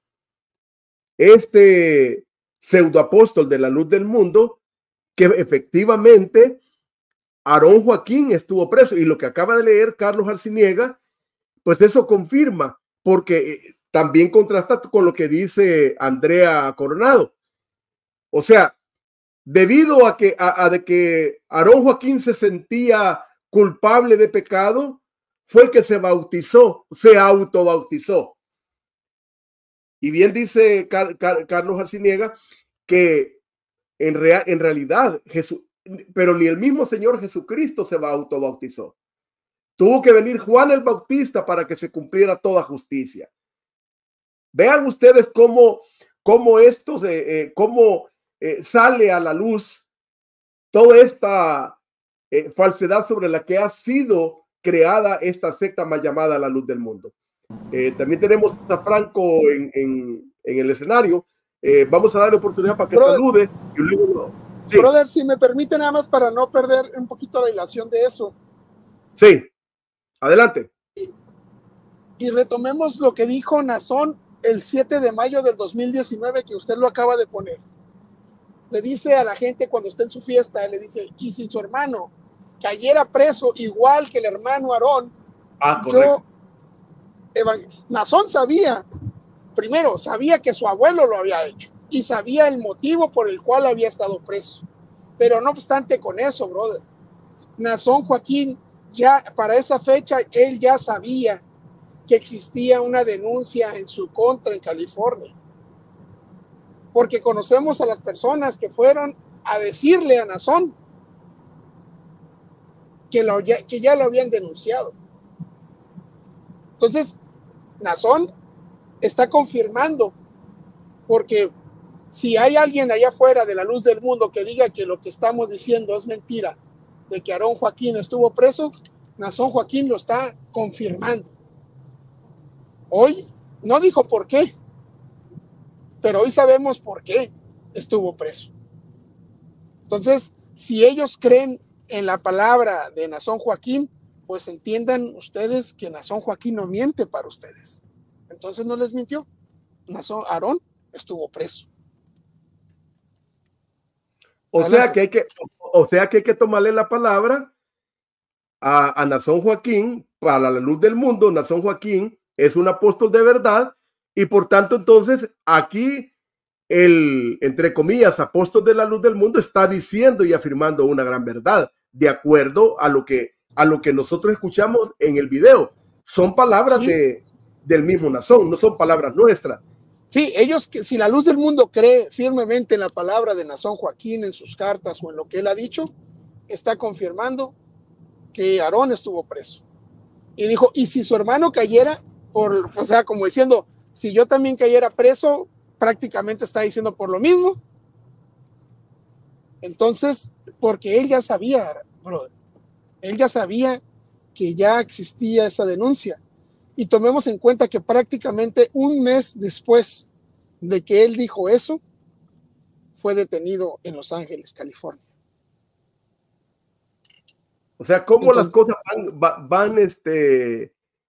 este pseudoapóstol de la luz del mundo que efectivamente Aarón Joaquín estuvo preso, y lo que acaba de leer Carlos Arciniega, pues eso confirma, porque también contrasta con lo que dice Andrea Coronado. O sea, debido a que Aarón Joaquín se sentía culpable de pecado, fue que se autobautizó. Y bien dice Carlos Arciniega que en realidad Jesús, pero ni el mismo Señor Jesucristo se autobautizó. Tuvo que venir Juan el Bautista para que se cumpliera toda justicia. Vean ustedes cómo esto sale a la luz toda esta falsedad sobre la que ha sido creada esta secta mal llamada la luz del mundo. También tenemos a Franco en el escenario. Vamos a darle oportunidad para que salude. Y luego, sí. Brother, si me permite nada más para no perder un poquito la ilación de eso. Sí, adelante. Y retomemos lo que dijo Nazón el 7 de mayo del 2019, que usted lo acaba de poner. Le dice a la gente cuando está en su fiesta, le dice, y si su hermano cayera preso igual que el hermano Aarón, Nazón sabía que su abuelo lo había hecho y sabía el motivo por el cual había estado preso. Pero no obstante con eso, brother, Nazón Joaquín ya para esa fecha, él ya sabía que existía una denuncia en su contra en California. Porque conocemos a las personas que fueron a decirle a Nazón que ya lo habían denunciado. Entonces, Nazón está confirmando, porque si hay alguien allá afuera de la luz del mundo que diga que lo que estamos diciendo es mentira, de que Aarón Joaquín estuvo preso, Nazón Joaquín lo está confirmando. Hoy no dijo por qué, pero hoy sabemos por qué estuvo preso. Entonces, si ellos creen en la palabra de Nazón Joaquín, pues entiendan ustedes que Nazón Joaquín no miente para ustedes. Entonces no les mintió. Aarón estuvo preso. O sea que hay que tomarle la palabra a Nazón Joaquín para la luz del mundo. Nazón Joaquín es un apóstol de verdad, y por tanto entonces aquí el, entre comillas, apóstol de la luz del mundo está diciendo y afirmando una gran verdad, de acuerdo a lo que nosotros escuchamos en el video. Son palabras del mismo Nazón, no son palabras nuestras. Sí, ellos, si la luz del mundo cree firmemente en la palabra de Nazón Joaquín, en sus cartas o en lo que él ha dicho, está confirmando que Aarón estuvo preso. Y dijo, y si su hermano cayera, o sea, como diciendo, si yo también cayera preso, prácticamente está diciendo por lo mismo. Entonces, porque él ya sabía, brother, él ya sabía que ya existía esa denuncia. Y tomemos en cuenta que prácticamente un mes después de que él dijo eso, fue detenido en Los Ángeles, California. O sea, cómo las cosas van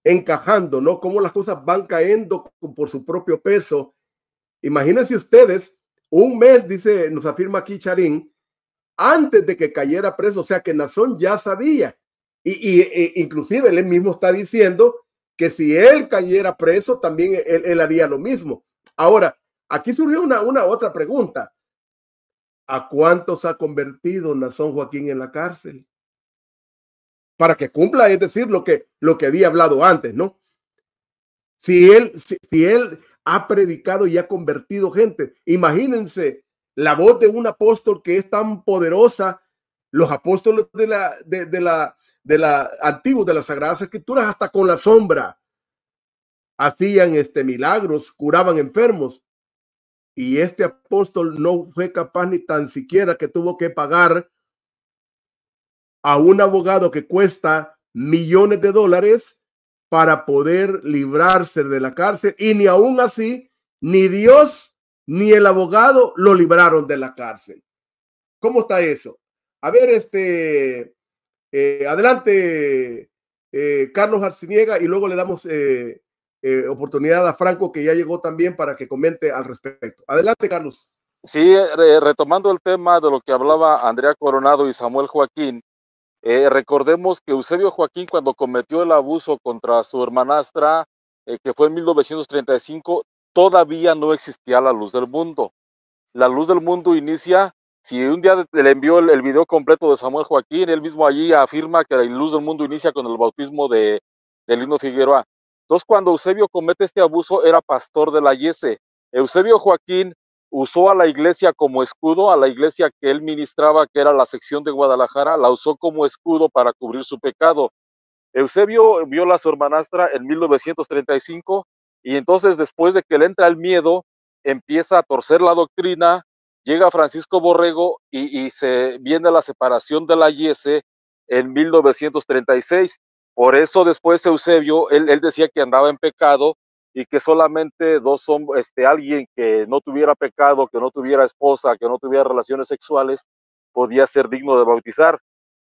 encajando, ¿no? Cómo las cosas van cayendo por su propio peso. Imagínense ustedes, un mes, dice, nos afirma aquí Charín, antes de que cayera preso, o sea que Nazón ya sabía. Y inclusive él mismo está diciendo que si él cayera preso, también él haría lo mismo. Ahora, aquí surgió una otra pregunta. ¿A cuántos ha convertido Nazón Joaquín en la cárcel? Para que cumpla, es decir, lo que había hablado antes, ¿no? Si él ha predicado y ha convertido gente, imagínense la voz de un apóstol que es tan poderosa. Los apóstoles de la antiguos de las Sagradas Escrituras, hasta con la sombra hacían milagros, curaban enfermos. Y este apóstol no fue capaz ni tan siquiera, que tuvo que pagar a un abogado que cuesta millones de dólares para poder librarse de la cárcel, y ni aún así, ni Dios ni el abogado lo libraron de la cárcel. ¿Cómo está eso? A ver, adelante, Carlos Arciniega, y luego le damos oportunidad a Franco, que ya llegó también, para que comente al respecto. Adelante, Carlos. Sí, retomando el tema de lo que hablaba Andrea Coronado y Samuel Joaquín, recordemos que Eusebio Joaquín, cuando cometió el abuso contra su hermanastra, que fue en 1935, todavía no existía la luz del mundo. La luz del mundo inicia, si un día le envió el video completo de Samuel Joaquín, él mismo allí afirma que la luz del mundo inicia con el bautismo de Lino Figueroa. Entonces, cuando Eusebio comete este abuso, era pastor de la Yese. Eusebio Joaquín usó a la iglesia como escudo, a la iglesia que él ministraba, que era la sección de Guadalajara, la usó como escudo para cubrir su pecado. Eusebio viola a su hermanastra en 1935, y entonces, después de que le entra el miedo, empieza a torcer la doctrina, llega Francisco Borrego y se viene la separación de la Yese en 1936. Por eso después Eusebio, él decía que andaba en pecado, y que solamente alguien que no tuviera pecado, que no tuviera esposa, que no tuviera relaciones sexuales, podía ser digno de bautizar.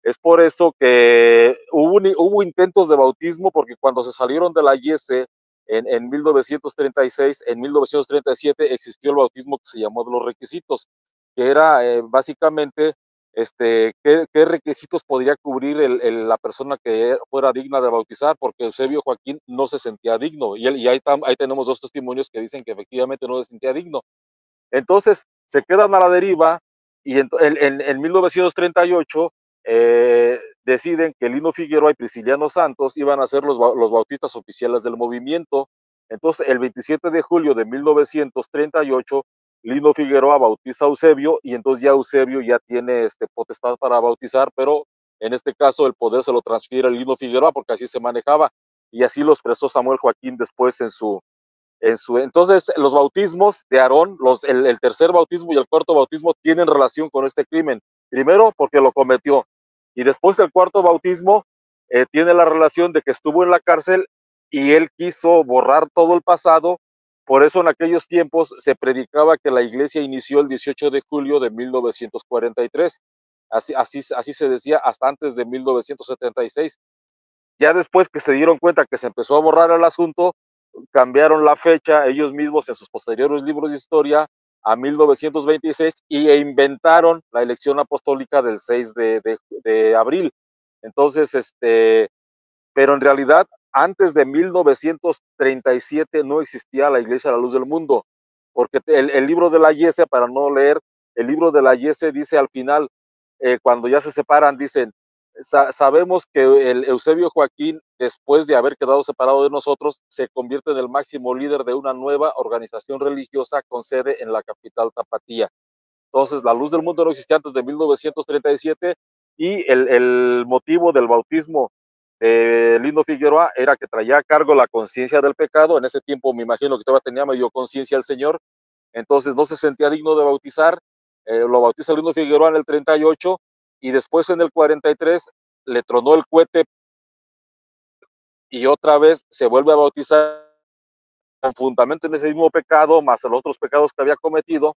Es por eso que hubo intentos de bautismo, porque cuando se salieron de la Yese en 1936, en 1937 existió el bautismo que se llamó de los requisitos, que era básicamente qué requisitos podría cubrir la persona que fuera digna de bautizar, porque Eusebio Joaquín no se sentía digno, y ahí tenemos dos testimonios que dicen que efectivamente no se sentía digno. Entonces se quedan a la deriva, y en 1938 deciden que Lino Figueroa y Prisciliano Santos iban a ser los bautistas oficiales del movimiento. Entonces, el 27 de julio de 1938, Lino Figueroa bautiza a Eusebio, y entonces ya Eusebio ya tiene potestad para bautizar, pero en este caso el poder se lo transfiere a Lino Figueroa, porque así se manejaba, y así lo expresó Samuel Joaquín después entonces los bautismos de Aarón, el tercer bautismo y el cuarto bautismo, tienen relación con este crimen. Primero, porque lo cometió, y después el cuarto bautismo tiene la relación de que estuvo en la cárcel y él quiso borrar todo el pasado. Por eso en aquellos tiempos se predicaba que la iglesia inició el 18 de julio de 1943. Así se decía hasta antes de 1976. Ya después que se dieron cuenta que se empezó a borrar el asunto, cambiaron la fecha ellos mismos en sus posteriores libros de historia a 1926, e inventaron la elección apostólica del 6 de abril. Entonces, pero en realidad, antes de 1937 no existía la Iglesia de la Luz del Mundo, porque el libro de la Yese, para no leer, el libro de la Yese dice al final, cuando ya se separan, dicen: sabemos que el Eusebio Joaquín, después de haber quedado separado de nosotros, se convierte en el máximo líder de una nueva organización religiosa con sede en la capital tapatía. Entonces, la Luz del Mundo no existía antes de 1937, y el motivo del bautismo de Lino Figueroa era que traía a cargo la conciencia del pecado. En ese tiempo me imagino que todavía tenía medio conciencia el señor, entonces no se sentía digno de bautizar. Lo bautiza Lino Figueroa en el 38, y después en el 43 le tronó el cohete, y otra vez se vuelve a bautizar con fundamento en ese mismo pecado, más los otros pecados que había cometido,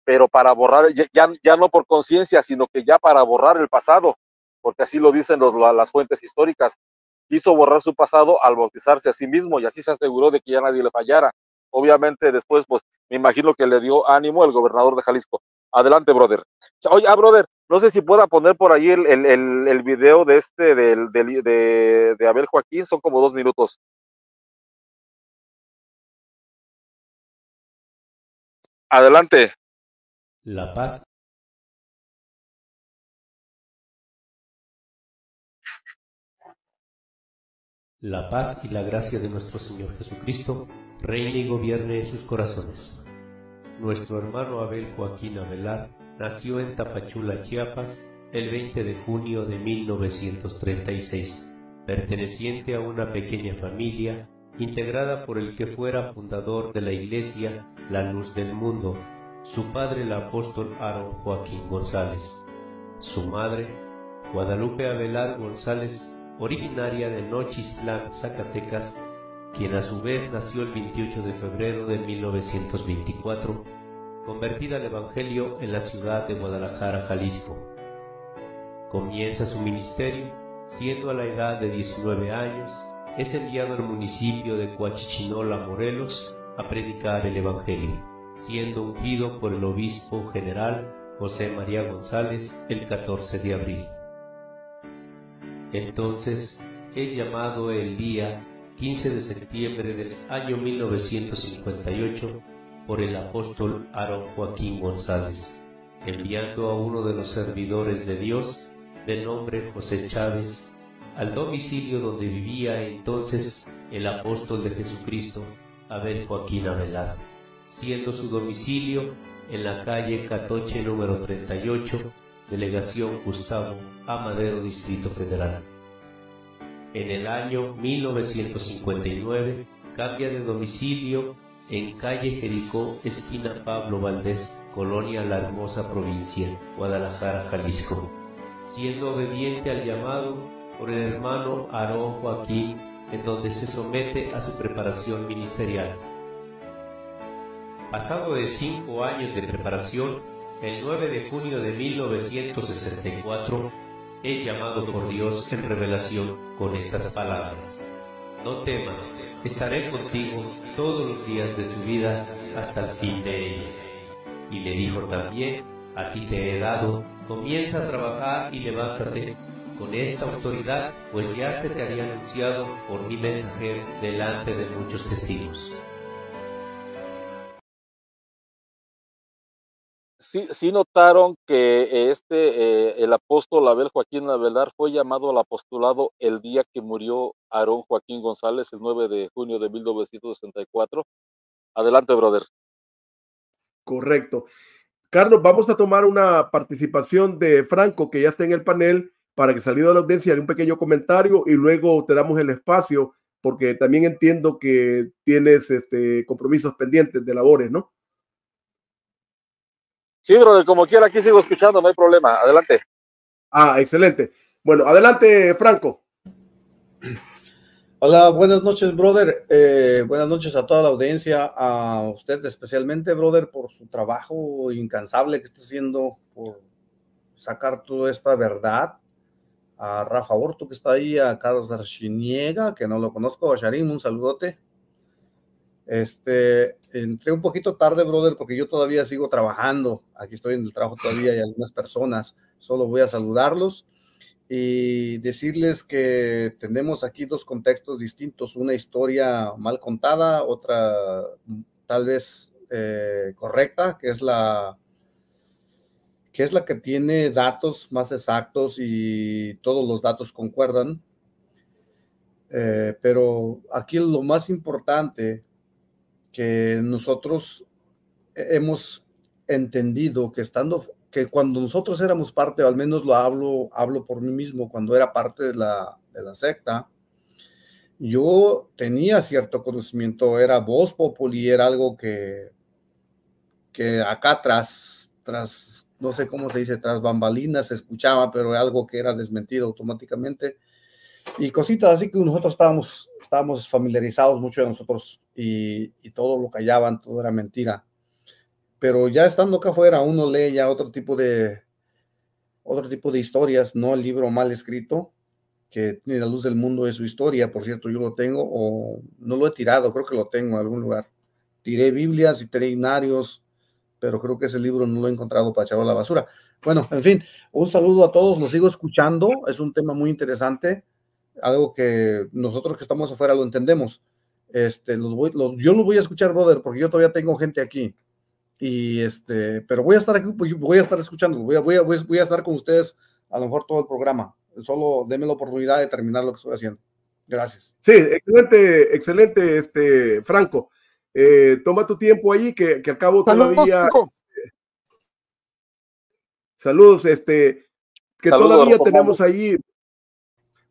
pero para borrar, ya no por conciencia, sino que ya para borrar el pasado, porque así lo dicen las fuentes históricas. Quiso borrar su pasado al bautizarse a sí mismo, y así se aseguró de que ya nadie le fallara. Obviamente después, pues, me imagino que le dio ánimo el gobernador de Jalisco. Adelante, brother. Oye, brother, no sé si pueda poner por ahí el video de Abel Joaquín, son como 2 minutos. Adelante. La paz. La paz y la gracia de nuestro Señor Jesucristo reine y gobierne en sus corazones. Nuestro hermano Abel Joaquín Avelar nació en Tapachula, Chiapas, el 20 de junio de 1936, perteneciente a una pequeña familia integrada por el que fuera fundador de la Iglesia La Luz del Mundo, su padre el apóstol Aarón Joaquín González, su madre Guadalupe Avelar González, originaria de Nochistlán, Zacatecas, quien a su vez nació el 28 de febrero de 1924, convertida al Evangelio en la ciudad de Guadalajara, Jalisco. Comienza su ministerio, siendo a la edad de 19 años, es enviado al municipio de Coachichinola, Morelos, a predicar el Evangelio, siendo ungido por el obispo general José María González el 14 de abril. Entonces es llamado el día 15 de septiembre del año 1958 por el apóstol Aarón Joaquín González, enviando a uno de los servidores de Dios, de nombre José Chávez, al domicilio donde vivía entonces el apóstol de Jesucristo, Abel Joaquín Avelar, siendo su domicilio en la calle Catoche número 38, Delegación Gustavo A. Madero, Distrito Federal. En el año 1959 cambia de domicilio en calle Jericó, esquina Pablo Valdés, Colonia La Hermosa, provincia, Guadalajara, Jalisco, siendo obediente al llamado por el hermano Aarón Joaquín, en donde se somete a su preparación ministerial. Pasado de 5 años de preparación, el 9 de junio de 1964, es llamado por Dios en revelación con estas palabras: no temas, estaré contigo todos los días de tu vida hasta el fin de ella. Y le dijo también: a ti te he dado, comienza a trabajar y levántate con esta autoridad, pues ya se te había anunciado por mi mensajero delante de muchos testigos. Sí notaron que el apóstol Abel Joaquín Avelar fue llamado al apostolado el día que murió Aarón Joaquín González, el 9 de junio de 1964. Adelante, brother. Correcto. Carlos, vamos a tomar una participación de Franco, que ya está en el panel, para que salido de la audiencia haga un pequeño comentario y luego te damos el espacio, porque también entiendo que tienes compromisos pendientes de labores, ¿no? Sí, brother, como quiera, aquí sigo escuchando, no hay problema. Adelante. Ah, excelente. Bueno, adelante, Franco. Hola, buenas noches, brother. Buenas noches a toda la audiencia, a usted especialmente, brother, por su trabajo incansable que está haciendo por sacar toda esta verdad. A Rafa Orto, que está ahí, a Carlos Archiniega, que no lo conozco, a Sharim, un saludote. Entré un poquito tarde, brother, porque yo todavía sigo trabajando. Aquí estoy en el trabajo todavía, hay algunas personas. Solo voy a saludarlos y decirles que tenemos aquí dos contextos distintos, una historia mal contada, otra tal vez correcta, que es la que tiene datos más exactos y todos los datos concuerdan. Pero aquí lo más importante que nosotros hemos entendido que cuando nosotros éramos parte, o al menos lo hablo por mí mismo, cuando era parte de la secta, yo tenía cierto conocimiento, era voz populi, era algo que acá tras no sé cómo se dice, tras bambalinas se escuchaba, pero algo que era desmentido automáticamente. Y cositas así que nosotros estábamos familiarizados mucho de nosotros y todo lo callaban, todo era mentira. Pero ya estando acá afuera, uno lee ya otro tipo de historias, no el libro mal escrito, que tiene La Luz del Mundo, es su historia. Por cierto, yo lo tengo, o no lo he tirado, creo que lo tengo en algún lugar. Tiré Biblias y tiré himnarios, pero creo que ese libro no lo he encontrado para echarlo a la basura. Bueno, en fin, un saludo a todos, los sigo escuchando, es un tema muy interesante, algo que nosotros que estamos afuera lo entendemos. Yo los voy a escuchar, brother, porque yo todavía tengo gente aquí. Pero voy a estar aquí, voy a estar escuchando, voy a estar con ustedes a lo mejor todo el programa. Solo denme la oportunidad de terminar lo que estoy haciendo. Gracias. Sí, excelente, Franco. Toma tu tiempo ahí, que al cabo todavía. Saludos, que Saludos, todavía tenemos ahí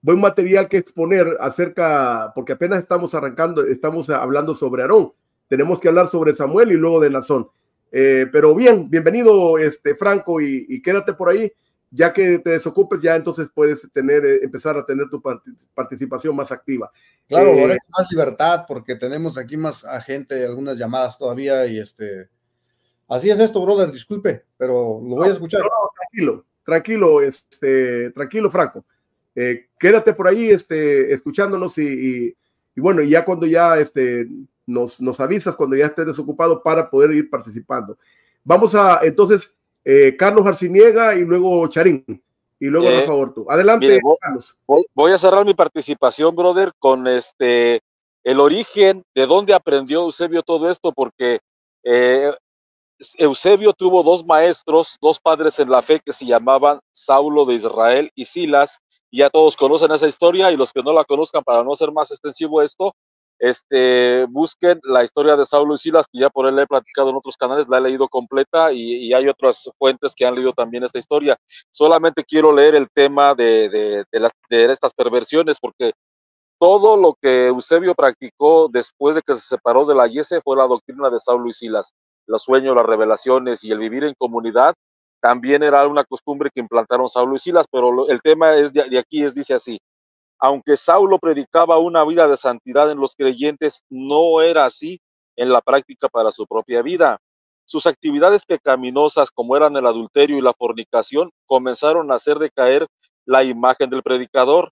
buen material que exponer acerca, porque apenas estamos arrancando, estamos hablando sobre Aarón. Tenemos que hablar sobre Samuel y luego de Nazón. Pero bien, bienvenido Franco, y quédate por ahí. Ya que te desocupes, ya entonces puedes empezar a tener tu participación más activa. Claro, lo haré con más libertad porque tenemos aquí más a gente, algunas llamadas todavía y así es esto, brother, disculpe, pero lo voy a escuchar. No, tranquilo, Franco. Quédate por ahí escuchándonos y bueno, ya cuando ya nos avisas cuando ya estés desocupado para poder ir participando. Vamos a entonces Carlos Arciniega y luego Charín y luego Rafa Orto. Adelante, mire, Carlos. Voy a cerrar mi participación, brother, con el origen de dónde aprendió Eusebio todo esto, porque Eusebio tuvo dos maestros, dos padres en la fe que se llamaban Saulo de Israel y Silas, y ya todos conocen esa historia, y los que no la conozcan, para no ser más extensivo esto, busquen la historia de Saulo y Silas, que ya por él la he platicado en otros canales, la he leído completa, y hay otras fuentes que han leído también esta historia. Solamente quiero leer el tema de estas perversiones, porque todo lo que Eusebio practicó después de que se separó de la Yese fue la doctrina de Saulo y Silas. Los sueños, las revelaciones y el vivir en comunidad también era una costumbre que implantaron Saulo y Silas, pero el tema es de aquí, dice así: aunque Saulo predicaba una vida de santidad en los creyentes, no era así en la práctica para su propia vida. Sus actividades pecaminosas, como eran el adulterio y la fornicación, comenzaron a hacer decaer la imagen del predicador.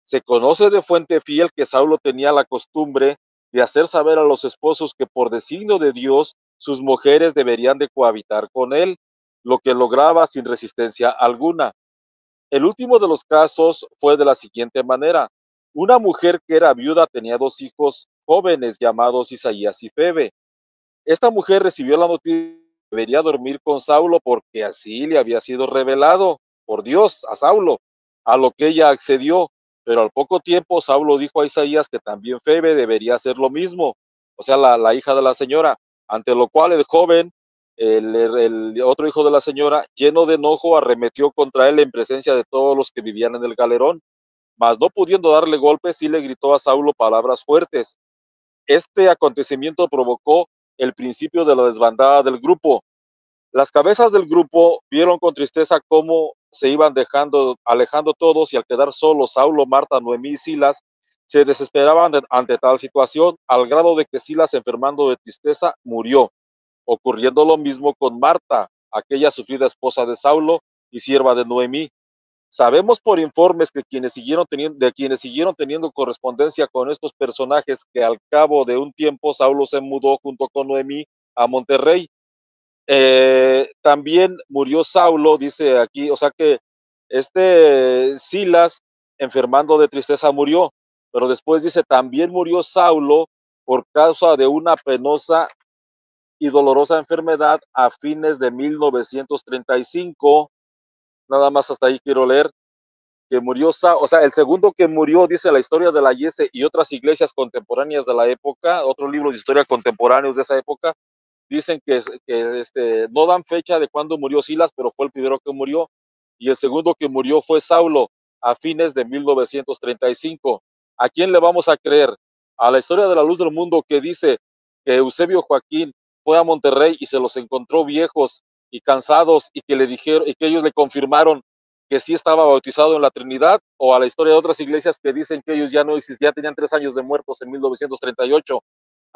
Se conoce de fuente fiel que Saulo tenía la costumbre de hacer saber a los esposos que por designio de Dios sus mujeres deberían de cohabitar con él, lo que lograba sin resistencia alguna. El último de los casos fue de la siguiente manera: una mujer que era viuda tenía dos hijos jóvenes llamados Isaías y Febe. Esta mujer recibió la noticia que debería dormir con Saulo porque así le había sido revelado por Dios a Saulo, a lo que ella accedió. Pero al poco tiempo Saulo dijo a Isaías que también Febe debería hacer lo mismo, o sea, la hija de la señora, ante lo cual el joven, el otro hijo de la señora, lleno de enojo, arremetió contra él en presencia de todos los que vivían en el galerón, mas no pudiendo darle golpes, sí le gritó a Saulo palabras fuertes. Este acontecimiento provocó el principio de la desbandada del grupo. Las cabezas del grupo vieron con tristeza cómo se iban alejando todos, y al quedar solos Saulo, Marta, Noemí y Silas, se desesperaban ante tal situación, al grado de que Silas, enfermando de tristeza, murió, ocurriendo lo mismo con Marta, aquella sufrida esposa de Saulo y sierva de Noemí. Sabemos por informes que quienes siguieron teniendo correspondencia con estos personajes, que al cabo de un tiempo Saulo se mudó junto con Noemí a Monterrey. También murió Saulo, dice aquí, o sea que Silas, enfermando de tristeza, murió, pero después dice: también murió Saulo por causa de una penosa y dolorosa enfermedad a fines de 1935. Nada más hasta ahí quiero leer. Que murió, o sea, el segundo que murió, dice la historia de la Yese y otras iglesias contemporáneas de la época, otros libros de historia contemporáneos de esa época, dicen que no dan fecha de cuándo murió Silas, pero fue el primero que murió, y el segundo que murió fue Saulo, a fines de 1935. ¿A quién le vamos a creer? ¿A la historia de la luz del mundo, que dice que Eusebio Joaquín fue a Monterrey y se los encontró viejos y cansados, y que le dijeron, y que ellos le confirmaron que sí estaba bautizado en la Trinidad? ¿O a la historia de otras iglesias que dicen que ellos ya no existían, ya tenían 3 años de muertos en 1938?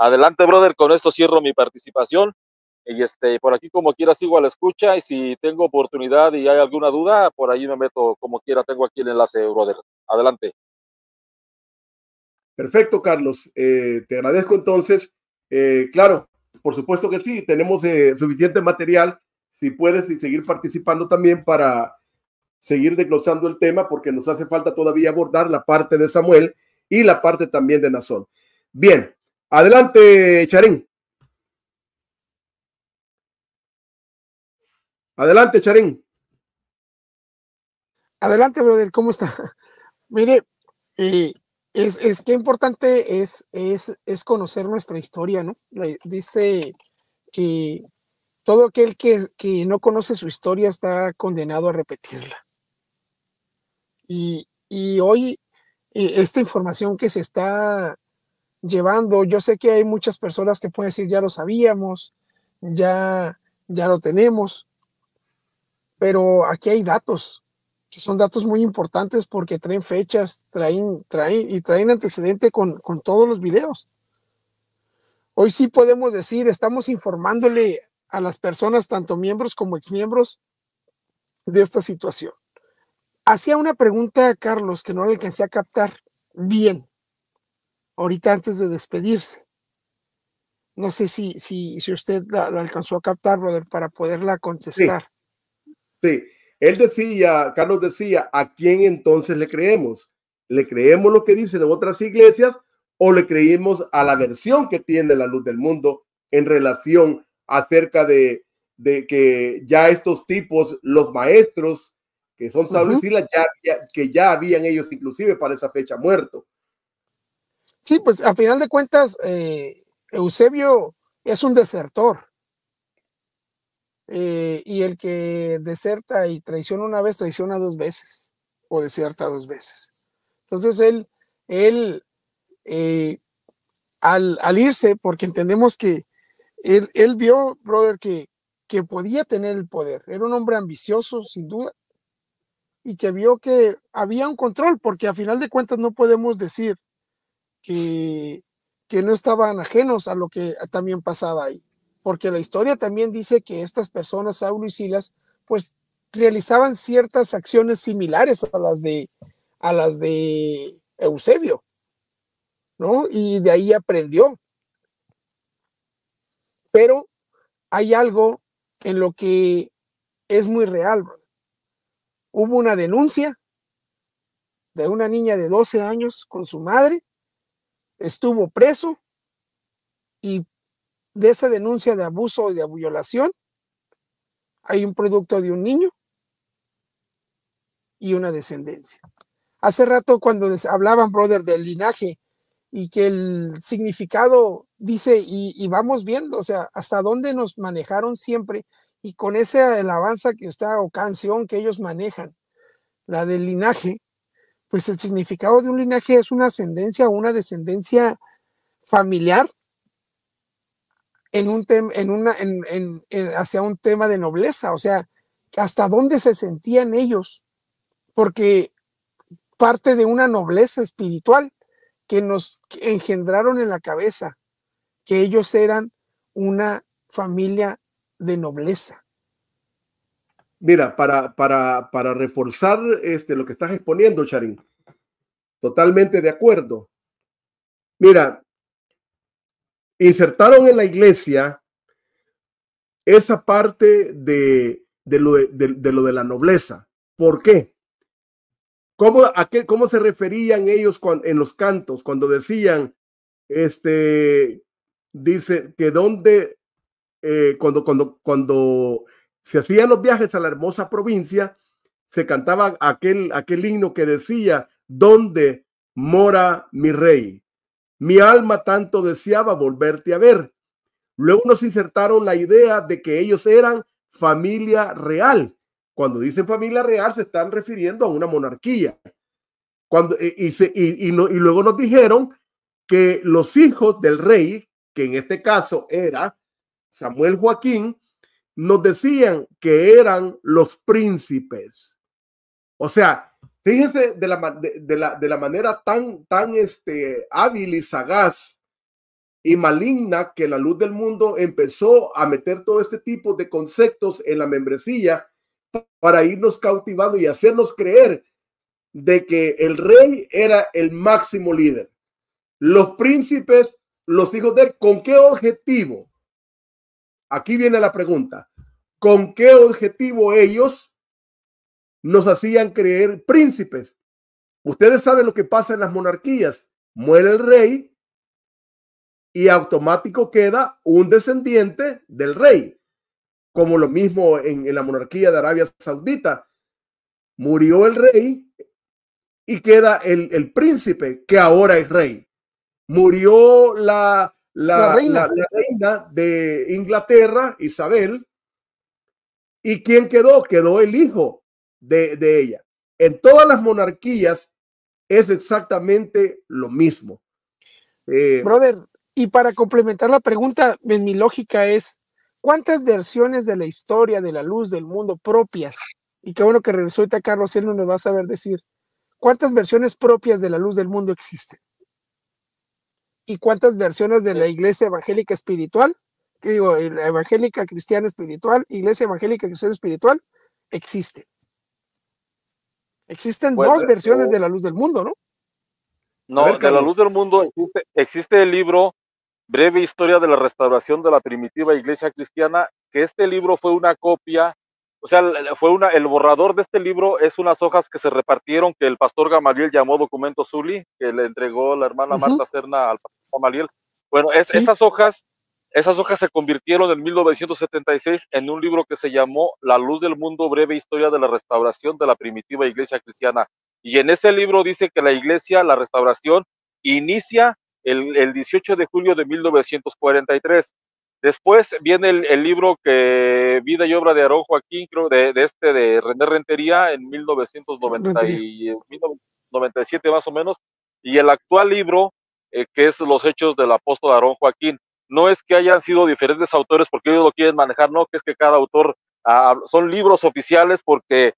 Adelante, brother, con esto cierro mi participación, y por aquí como quiera sigo a la escucha, y si tengo oportunidad y hay alguna duda, por ahí me meto como quiera. Tengo aquí el enlace, brother. Adelante. Perfecto, Carlos. Te agradezco entonces. Claro, por supuesto que sí, tenemos suficiente material. Si puedes seguir participando también para seguir desglosando el tema, porque nos hace falta todavía abordar la parte de Samuel y la parte también de Nazón. Bien, adelante, Charín. Adelante, Charín. Adelante, brother, ¿cómo está? Mire, es que importante es conocer nuestra historia, ¿no? Dice que todo aquel que no conoce su historia está condenado a repetirla. Y hoy esta información que se está llevando. Yo sé que hay muchas personas que pueden decir, ya lo sabíamos, ya lo tenemos, pero aquí hay datos, que son datos muy importantes porque traen fechas, traen antecedente con todos los videos. Hoy sí podemos decir, estamos informándole a las personas, tanto miembros como exmiembros, de esta situación. Hacía una pregunta a Carlos que no le alcancé a captar bien, ahorita antes de despedirse. No sé si usted la alcanzó a captar, brother, para poderla contestar. Sí, él decía, Carlos decía, ¿a quién entonces le creemos? ¿Le creemos lo que dicen en otras iglesias o le creímos a la versión que tiene la Luz del Mundo en relación acerca de que ya estos tipos, los maestros, que son Saulo y Silas, que ya habían ellos inclusive para esa fecha muerto? Sí, pues a final de cuentas, Eusebio es un desertor. Y el que deserta y traiciona una vez, traiciona dos veces, o deserta dos veces. Entonces él al irse, porque entendemos que él vio, brother, que podía tener el poder. Era un hombre ambicioso, sin duda, y que vio que había un control, porque a final de cuentas no podemos decir que no estaban ajenos a lo que también pasaba ahí. Porque la historia también dice que estas personas, Saulo y Silas, pues realizaban ciertas acciones similares a las de Eusebio, ¿no? Y de ahí aprendió. Pero hay algo en lo que es muy real, bro. Hubo una denuncia de una niña de 12 años con su madre, estuvo preso y de esa denuncia de abuso y de violación hay un producto de un niño y una descendencia. Hace rato cuando hablaban, brother, del linaje y que el significado dice, y vamos viendo, o sea, hasta dónde nos manejaron siempre, y con esa alabanza que está o canción que ellos manejan, la del linaje, pues el significado de un linaje es una ascendencia o una descendencia familiar en un hacia un tema de nobleza, o sea, hasta dónde se sentían ellos, porque parte de una nobleza espiritual que nos engendraron en la cabeza, que ellos eran una familia de nobleza. Mira, para reforzar lo que estás exponiendo, Charín, totalmente de acuerdo. Mira, insertaron en la iglesia esa parte de lo de la nobleza. ¿Por qué? ¿Cómo se referían ellos en los cantos cuando decían, dice que cuando se hacían los viajes a la hermosa provincia, se cantaba aquel himno que decía, ¿dónde mora mi rey? Mi alma tanto deseaba volverte a ver. Luego nos insertaron la idea de que ellos eran familia real. Cuando dicen familia real se están refiriendo a una monarquía. Y luego nos dijeron que los hijos del rey, que en este caso era Samuel Joaquín, nos decían que eran los príncipes. O sea, fíjense de la manera tan hábil y sagaz y maligna que la Luz del Mundo empezó a meter todo este tipo de conceptos en la membresía para irnos cautivando y hacernos creer de que el rey era el máximo líder. Los príncipes, los hijos de él, ¿con qué objetivo? Aquí viene la pregunta. ¿Con qué objetivo ellos nos hacían creer príncipes? Ustedes saben lo que pasa en las monarquías. Muere el rey y automático queda un descendiente del rey. Como lo mismo en la monarquía de Arabia Saudita. Murió el rey y queda el príncipe que ahora es rey. Murió la reina de Inglaterra, Isabel. ¿Y quién quedó? Quedó el hijo de ella. En todas las monarquías es exactamente lo mismo. Brother, y para complementar la pregunta, en mi lógica es, ¿cuántas versiones de la historia de la luz del mundo propias? Y qué bueno que regresó ahorita Carlos, él no nos va a saber decir, ¿cuántas versiones propias de la luz del mundo existen? ¿Y cuántas versiones de la iglesia evangélica espiritual, que digo, la evangélica cristiana espiritual, iglesia evangélica cristiana espiritual, existen? Existen Bueno, dos versiones de la luz del mundo, ¿no? No, ver, de la luz del mundo existe el libro Breve Historia de la Restauración de la Primitiva Iglesia Cristiana, que este libro fue una copia, o sea, el borrador de este libro es unas hojas que se repartieron, que el pastor Gamaliel llamó documento Zuli, que le entregó la hermana Marta Serna al pastor Gamaliel. Bueno, Sí. esas hojas se convirtieron en 1976 en un libro que se llamó La Luz del Mundo, Breve Historia de la Restauración de la Primitiva Iglesia Cristiana. Y en ese libro dice que la iglesia, la restauración, inicia el 18 de julio de 1943. Después viene el libro que Vida y Obra de Aarón Joaquín, creo, de René Rentería, en 1997 más o menos, y el actual libro, que es Los Hechos del Apóstol Aarón Joaquín. No es que hayan sido diferentes autores porque ellos lo quieren manejar, no, que es que cada autor, son libros oficiales, porque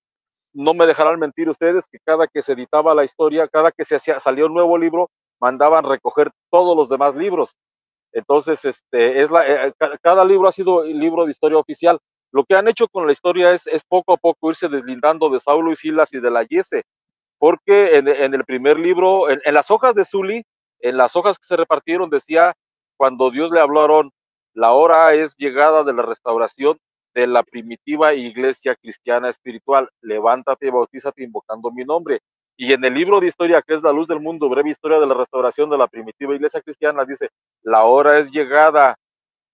no me dejarán mentir ustedes que cada que se editaba la historia, cada que salía un nuevo libro, mandaban recoger todos los demás libros. Entonces, cada libro ha sido libro de historia oficial. Lo que han hecho con la historia es poco a poco irse deslindando de Saulo y Silas y de la Yese, porque en el primer libro, en las hojas de Zuli, en las hojas que se repartieron, decía, cuando Dios le habló a Aarón, la hora es llegada de la restauración de la primitiva iglesia cristiana espiritual, levántate y bautízate invocando mi nombre. Y en el libro de historia, que es La Luz del Mundo, Breve Historia de la Restauración de la Primitiva Iglesia Cristiana, dice, la hora es llegada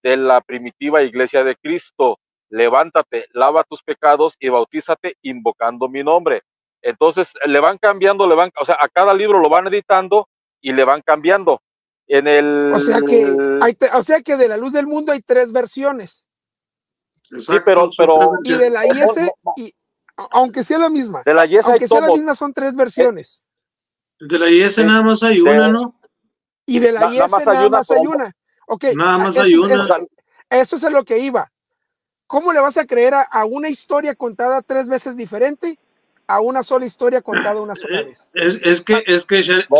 de la primitiva Iglesia de Cristo, levántate, lava tus pecados y bautízate invocando mi nombre. Entonces, le van cambiando, o sea, a cada libro lo van editando y le van cambiando. O sea que de La Luz del Mundo hay 3 versiones. Exacto, sí, pero y de la IS, aunque sea la misma, de la IS aunque sea la misma, son 3 versiones. De la IS nada más hay una, ¿no? Y de la IS nada más hay una. Ok, nada más hay una. Eso es a lo que iba. ¿Cómo le vas a creer a una historia contada 3 veces diferente a una sola historia contada una sola vez? Es que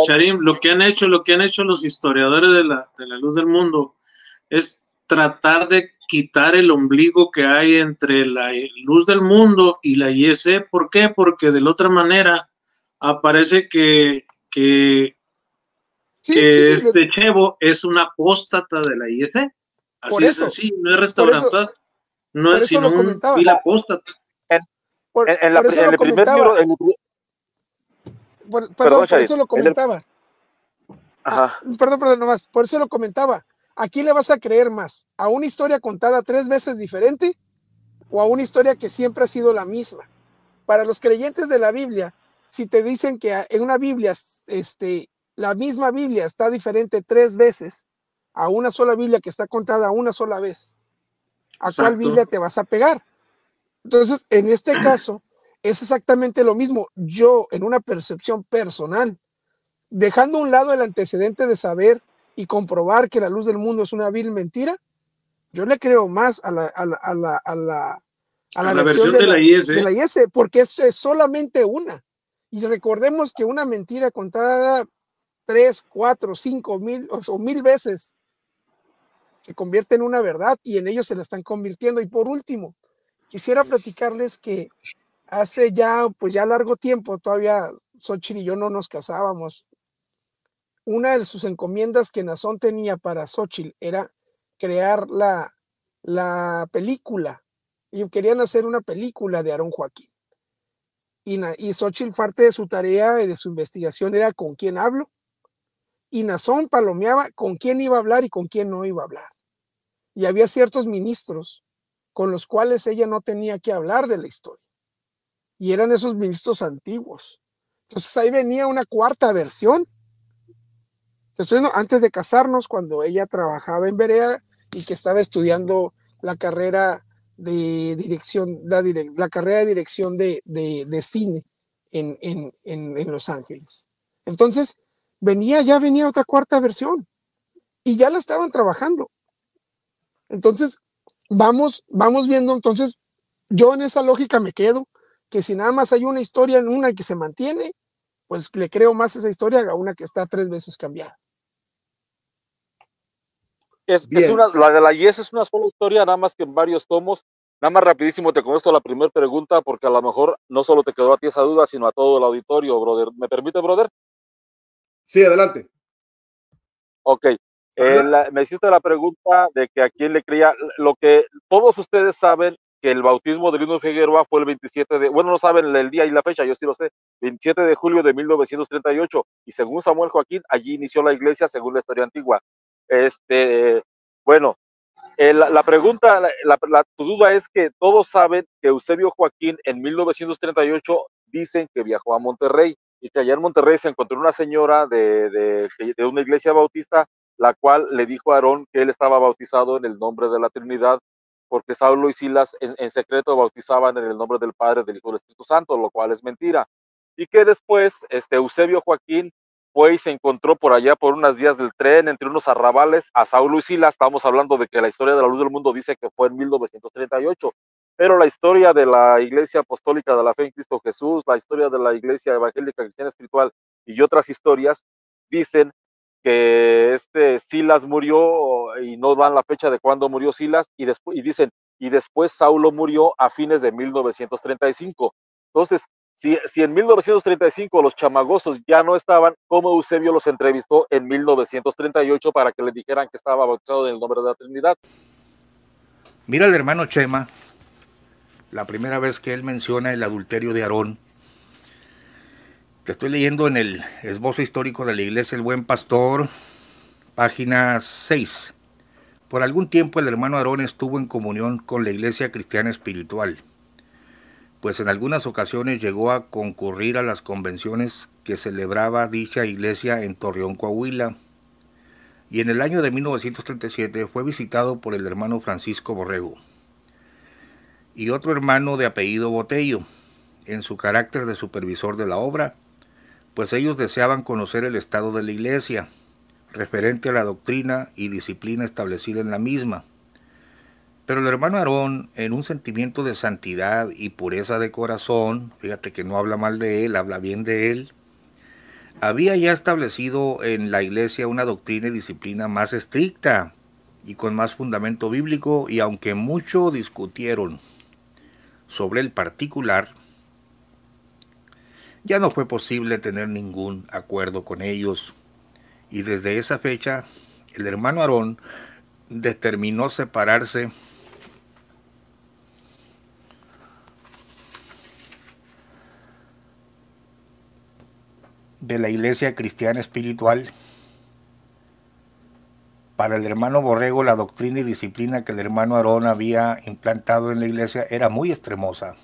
Sharim, lo que han hecho los historiadores de la Luz del Mundo es tratar de quitar el ombligo que hay entre la Luz del Mundo y la IS. ¿Por qué? Porque de la otra manera aparece que Chevo es una apóstata de la IS. Así es así, no es restaurador, no es sino un vil apóstata. Por eso lo comentaba. Perdón, nomás. Por eso lo comentaba. ¿A quién le vas a creer más? ¿A una historia contada 3 veces diferente o a una historia que siempre ha sido la misma? Para los creyentes de la Biblia, si te dicen que en una Biblia, la misma Biblia está diferente 3 veces a una sola Biblia que está contada una sola vez, ¿a cuál Biblia te vas a pegar? Entonces, en este caso, es exactamente lo mismo. Yo, en una percepción personal, dejando a un lado el antecedente de saber y comprobar que la luz del mundo es una vil mentira, yo le creo más a la versión de la IS, porque es solamente una. Y recordemos que una mentira contada 3, 4, 5 mil o 1000 veces se convierte en una verdad y en ellos se la están convirtiendo. Y por último, quisiera platicarles que hace ya largo tiempo, todavía Xochitl y yo no nos casábamos. Una de sus encomiendas que Nazón tenía para Xochitl era crear la película. Y querían hacer una película de Aarón Joaquín. Y Xochitl, parte de su tarea y de su investigación era con quién hablo. Y Nazón palomeaba con quién iba a hablar y con quién no iba a hablar. Y había ciertos ministros con los cuales ella no tenía que hablar de la historia. Y eran esos ministros antiguos. Entonces ahí venía una cuarta versión. Antes de casarnos, cuando ella trabajaba en Berea y que estaba estudiando la carrera de dirección, la carrera de dirección de cine en Los Ángeles. Entonces, ya venía otra cuarta versión y ya la estaban trabajando. Entonces, vamos viendo. Entonces, yo en esa lógica me quedo, que si nada más hay una historia en una que se mantiene, pues le creo más esa historia a una que está 3 veces cambiada. La de la Yes es una sola historia, nada más que en varios tomos. Nada más rapidísimo te contesto la primera pregunta, porque a lo mejor no solo te quedó a ti esa duda, sino a todo el auditorio, brother. ¿Me permite, brother? Sí, adelante. Ok. Me hiciste la pregunta de que a quién le creía. Lo que todos ustedes saben, que el bautismo de Lino Figueroa fue el 27 de... Bueno, no saben el día y la fecha, yo sí lo sé. 27 de julio de 1938. Y según Samuel Joaquín, allí inició la iglesia, según la historia antigua. Bueno, la pregunta, tu duda es que todos saben que Eusebio Joaquín en 1938 dicen que viajó a Monterrey y que allá en Monterrey se encontró una señora de una iglesia bautista, la cual le dijo a Aarón que él estaba bautizado en el nombre de la Trinidad, porque Saulo y Silas en secreto bautizaban en el nombre del Padre, del Hijo y del Espíritu Santo, lo cual es mentira. Y que después Eusebio Joaquín fue y se encontró por allá por unas vías del tren, entre unos arrabales, a Saulo y Silas. Estamos hablando de que la historia de la luz del mundo dice que fue en 1938, pero la historia de la Iglesia Apostólica de la Fe en Cristo Jesús, la historia de la Iglesia Evangélica Cristiana Espiritual y otras historias dicen que Silas murió y no dan la fecha de cuándo murió Silas, y después Saulo murió a fines de 1935. Entonces, si en 1935 los chamagosos ya no estaban, ¿cómo Eusebio los entrevistó en 1938 para que le dijeran que estaba bautizado en el nombre de la Trinidad? Mira el hermano Chema, la primera vez que él menciona el adulterio de Aarón, que estoy leyendo en el esbozo histórico de la Iglesia El Buen Pastor, página 6. Por algún tiempo el hermano Aarón estuvo en comunión con la Iglesia Cristiana Espiritual, pues en algunas ocasiones llegó a concurrir a las convenciones que celebraba dicha iglesia en Torreón, Coahuila, y en el año de 1937 fue visitado por el hermano Francisco Borrego y otro hermano de apellido Botello, en su carácter de supervisor de la obra, pues ellos deseaban conocer el estado de la iglesia, referente a la doctrina y disciplina establecida en la misma. Pero el hermano Aarón, en un sentimiento de santidad y pureza de corazón, fíjate que no habla mal de él, habla bien de él, había ya establecido en la iglesia una doctrina y disciplina más estricta y con más fundamento bíblico, y aunque mucho discutieron sobre el particular, ya no fue posible tener ningún acuerdo con ellos, y desde esa fecha el hermano Aarón determinó separarse de la Iglesia Cristiana Espiritual. Para el hermano Borrego, la doctrina y disciplina que el hermano Aarón había implantado en la iglesia era muy extremosa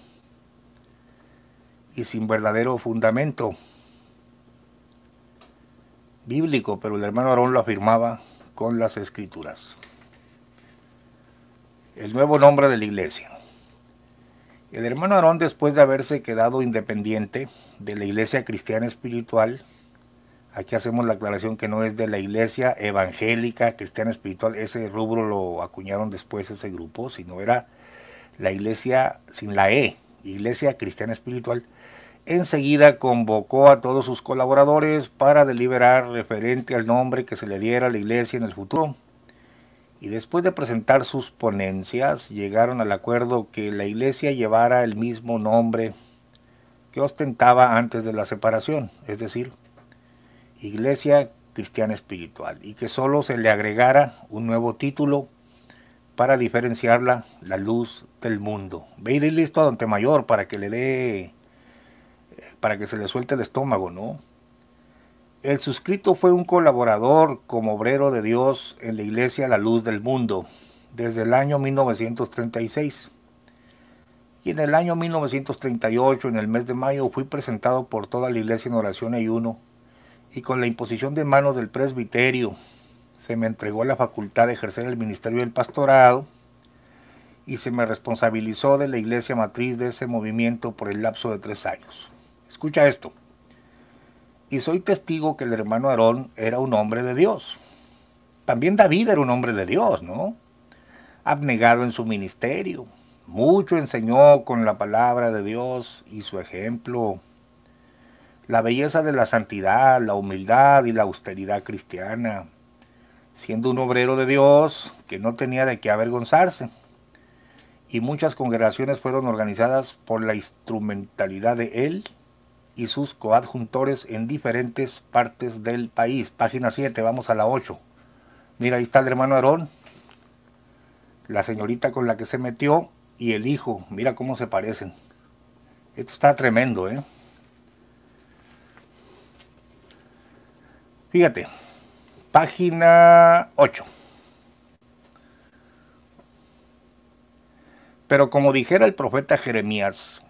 y sin verdadero fundamento bíblico, pero el hermano Aarón lo afirmaba con las Escrituras. El nuevo nombre de la iglesia. El hermano Aarón, después de haberse quedado independiente de la Iglesia Cristiana Espiritual, aquí hacemos la aclaración que no es de la Iglesia Evangélica Cristiana Espiritual, ese rubro lo acuñaron después ese grupo, sino era la Iglesia sin la E, Iglesia Cristiana Espiritual, enseguida convocó a todos sus colaboradores para deliberar referente al nombre que se le diera a la iglesia en el futuro. Y después de presentar sus ponencias, llegaron al acuerdo que la iglesia llevara el mismo nombre que ostentaba antes de la separación, es decir, Iglesia Cristiana Espiritual, y que solo se le agregara un nuevo título para diferenciarla, la luz del mundo. Ve y di listo a don Temayor para que le dé, para que se le suelte el estómago, ¿no? El suscrito fue un colaborador como obrero de Dios en la iglesia La Luz del Mundo desde el año 1936. Y en el año 1938, en el mes de mayo, fui presentado por toda la iglesia en oración y ayuno, y con la imposición de manos del presbiterio se me entregó la facultad de ejercer el ministerio del pastorado y se me responsabilizó de la iglesia matriz de ese movimiento por el lapso de 3 años. Escucha esto. Y soy testigo que el hermano Aarón era un hombre de Dios. También David era un hombre de Dios, ¿no? Abnegado en su ministerio. Mucho enseñó con la palabra de Dios y su ejemplo. La belleza de la santidad, la humildad y la austeridad cristiana. Siendo un obrero de Dios que no tenía de qué avergonzarse. Y muchas congregaciones fueron organizadas por la instrumentalidad de él y sus coadjuntores en diferentes partes del país. Página 7, vamos a la 8. Mira, ahí está el hermano Aarón, la señorita con la que se metió y el hijo. Mira cómo se parecen. Esto está tremendo, ¿eh? Fíjate, página 8. Pero como dijera el profeta Jeremías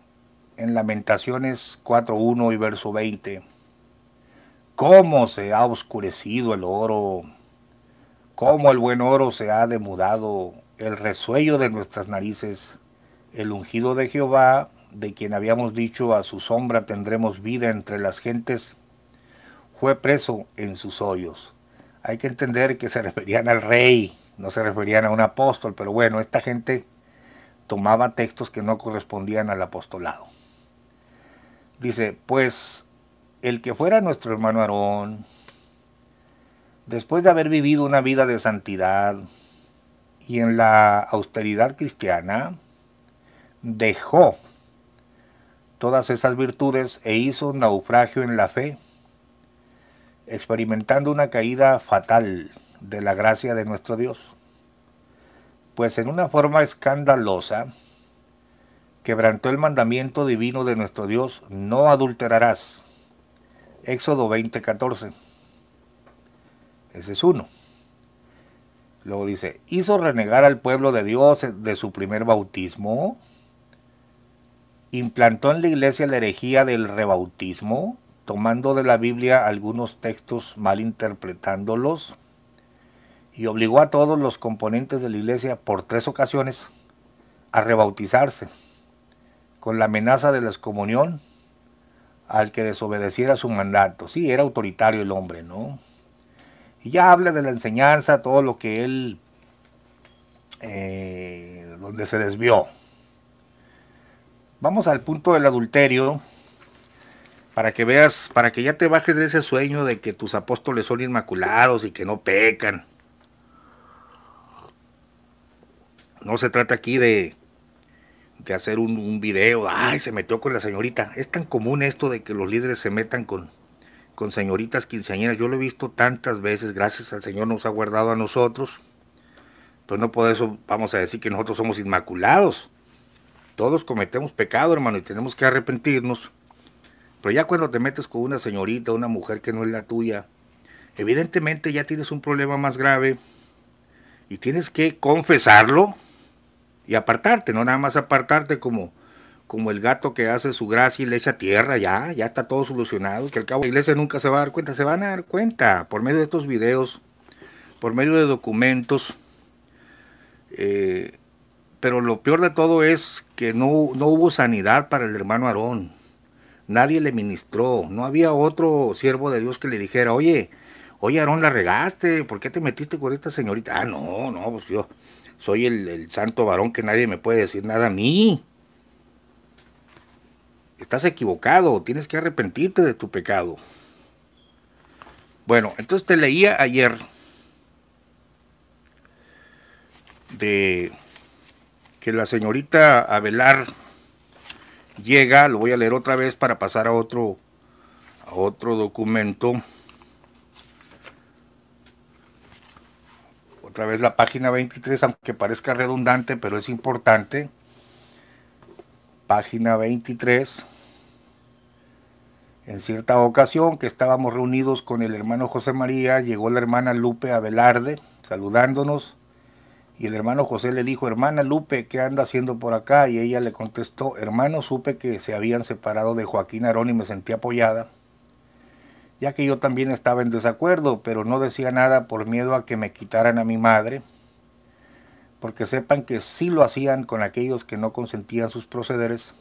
en Lamentaciones 4:1 y verso 20, cómo se ha oscurecido el oro, cómo el buen oro se ha demudado, el resuello de nuestras narices, el ungido de Jehová, de quien habíamos dicho a su sombra tendremos vida entre las gentes, fue preso en sus hoyos. Hay que entender que se referían al rey, no se referían a un apóstol, pero bueno, esta gente tomaba textos que no correspondían al apostolado. Dice, pues el que fuera nuestro hermano Aarón, después de haber vivido una vida de santidad y en la austeridad cristiana, dejó todas esas virtudes e hizo un naufragio en la fe, experimentando una caída fatal de la gracia de nuestro Dios. Pues en una forma escandalosa, quebrantó el mandamiento divino de nuestro Dios, no adulterarás. Éxodo 20:14. Ese es uno. Luego dice, hizo renegar al pueblo de Dios de su primer bautismo, implantó en la iglesia la herejía del rebautismo, tomando de la Biblia algunos textos mal interpretándolos, y obligó a todos los componentes de la iglesia por 3 ocasiones a rebautizarse, con la amenaza de la excomunión al que desobedeciera su mandato. Sí, era autoritario el hombre, ¿no? Y ya habla de la enseñanza, todo lo que él, donde se desvió. Vamos al punto del adulterio, para que veas, para que ya te bajes de ese sueño de que tus apóstoles son inmaculados y que no pecan. No se trata aquí de hacer un video, ay, se metió con la señorita. Es tan común esto de que los líderes se metan con señoritas quinceañeras. Yo lo he visto tantas veces, gracias al Señor nos ha guardado a nosotros. Pero no por eso vamos a decir que nosotros somos inmaculados. Todos cometemos pecado, hermano, y tenemos que arrepentirnos. Pero ya cuando te metes con una señorita, una mujer que no es la tuya, evidentemente ya tienes un problema más grave y tienes que confesarlo y apartarte, no nada más apartarte como el gato que hace su gracia y le echa tierra, ya está todo solucionado, que al cabo la iglesia nunca se va a dar cuenta. Se van a dar cuenta por medio de estos videos, por medio de documentos, pero lo peor de todo es que no hubo sanidad para el hermano Aarón. Nadie le ministró, no había otro siervo de Dios que le dijera, oye Aarón, la regaste, ¿por qué te metiste con esta señorita? Ah, no, pues yo soy el santo varón que nadie me puede decir nada a mí. Estás equivocado, tienes que arrepentirte de tu pecado. Bueno, entonces te leía ayer de que la señorita Avelar llega, lo voy a leer otra vez para pasar a otro documento. Otra vez la página 23, aunque parezca redundante, pero es importante. Página 23. En cierta ocasión que estábamos reunidos con el hermano José María, llegó la hermana Lupe Avelarde saludándonos, y el hermano José le dijo, hermana Lupe, ¿qué anda haciendo por acá? Y ella le contestó, hermano, supe que se habían separado de Joaquín Aarón y me sentí apoyada, ya que yo también estaba en desacuerdo, pero no decía nada por miedo a que me quitaran a mi madre, porque sepan que sí lo hacían con aquellos que no consentían sus procederes.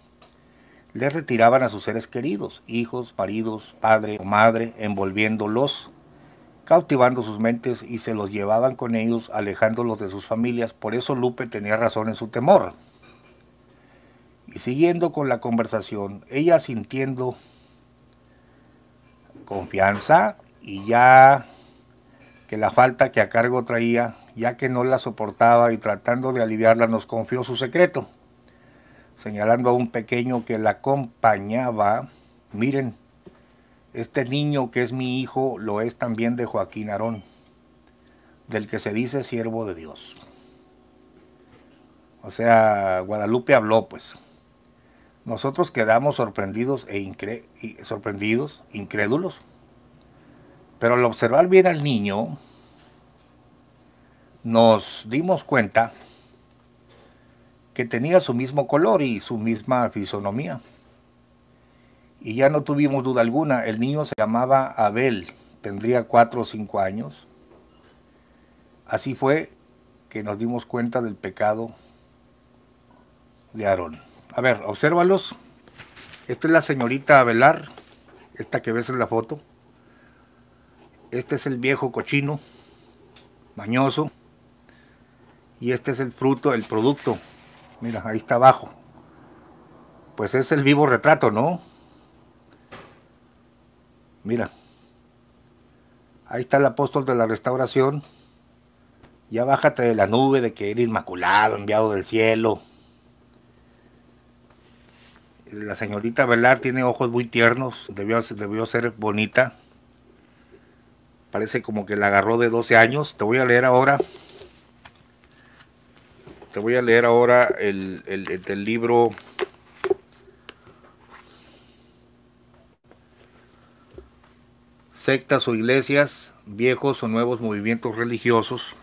les retiraban a sus seres queridos, hijos, maridos, padre o madre, envolviéndolos, cautivando sus mentes y se los llevaban con ellos, alejándolos de sus familias. Por eso Lupe tenía razón en su temor. Y siguiendo con la conversación, ella sintiendo confianza y ya que la falta que a cargo traía, ya que no la soportaba y tratando de aliviarla, nos confió su secreto, señalando a un pequeño que la acompañaba. Miren, este niño que es mi hijo lo es también de Joaquín Aarón, del que se dice siervo de Dios. O sea, Guadalupe habló, pues. Nosotros quedamos sorprendidos incrédulos, pero al observar bien al niño, nos dimos cuenta que tenía su mismo color y su misma fisonomía. Y ya no tuvimos duda alguna, el niño se llamaba Abel, tendría 4 o 5 años. Así fue que nos dimos cuenta del pecado de Aarón. A ver, obsérvalos. Esta es la señorita Abelar, esta que ves en la foto. Este es el viejo cochino, mañoso. Y este es el fruto, el producto. Mira, ahí está abajo. Pues es el vivo retrato, ¿no? Mira. Ahí está el apóstol de la restauración. Ya bájate de la nube de que eres inmaculado, enviado del cielo. La señorita Velar tiene ojos muy tiernos, debió ser bonita. Parece como que la agarró de 12 años. Te voy a leer ahora. El libro Sectas o Iglesias, Viejos o Nuevos Movimientos Religiosos,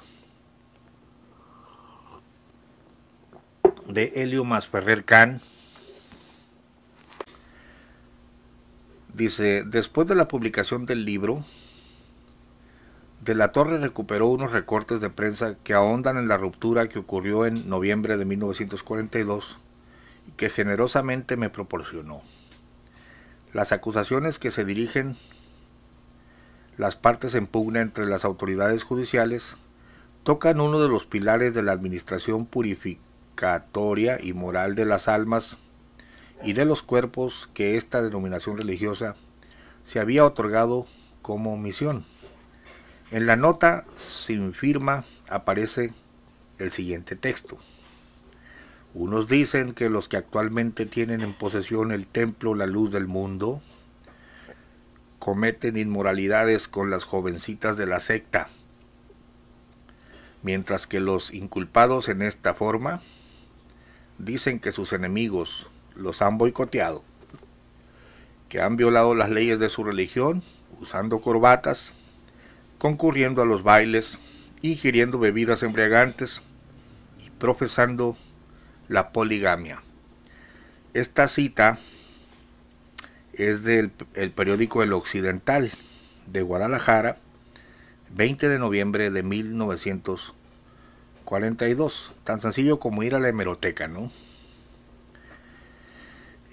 de Helio Masferrer Can. Dice, después de la publicación del libro, De la Torre recuperó unos recortes de prensa que ahondan en la ruptura que ocurrió en noviembre de 1942 y que generosamente me proporcionó. Las acusaciones que se dirigen las partes en pugna entre las autoridades judiciales tocan uno de los pilares de la administración purificatoria y moral de las almas y de los cuerpos que esta denominación religiosa se había otorgado como misión. En la nota sin firma aparece el siguiente texto. Unos dicen que los que actualmente tienen en posesión el templo La Luz del Mundo cometen inmoralidades con las jovencitas de la secta, mientras que los inculpados en esta forma dicen que sus enemigos los han boicoteado, que han violado las leyes de su religión usando corbatas, concurriendo a los bailes, ingiriendo bebidas embriagantes y profesando la poligamia. Esta cita es del periódico El Occidental de Guadalajara, 20 de noviembre de 1942. Tan sencillo como ir a la hemeroteca, ¿no?